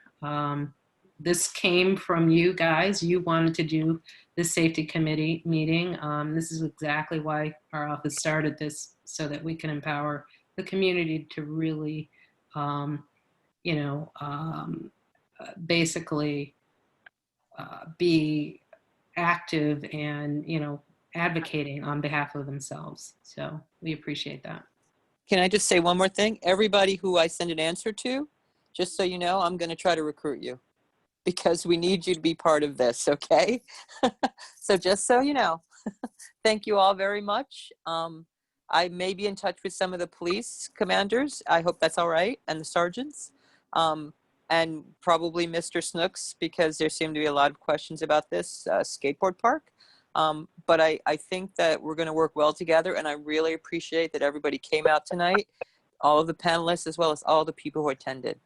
This came from you guys. You wanted to do this safety committee meeting. This is exactly why our office started this, so that we can empower the community to really, basically be active and, advocating on behalf of themselves. So we appreciate that. Can I just say one more thing? Everybody who I send an answer to, just so you know, I'm going to try to recruit you, because we need you to be part of this, okay? So just so you know. Thank you all very much. I may be in touch with some of the police commanders. I hope that's all right, and the sergeants, and probably Mr. Snooks, because there seem to be a lot of questions about this skateboard park. But I think that we're going to work well together, and I really appreciate that everybody came out tonight, all of the panelists, as well as all the people who attended.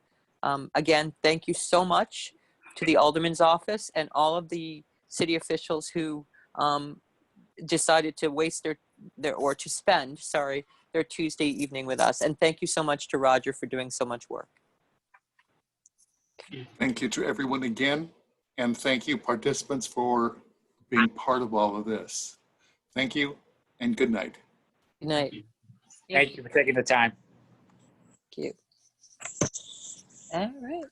Again, thank you so much to the alderman's office and all of the city officials who decided to waste or to spend, sorry, their Tuesday evening with us. And thank you so much to Roger for doing so much work. Thank you to everyone again. And thank you participants for being part of all of this. Thank you and good night. Good night. Thank you for taking the time. Thank you. All right.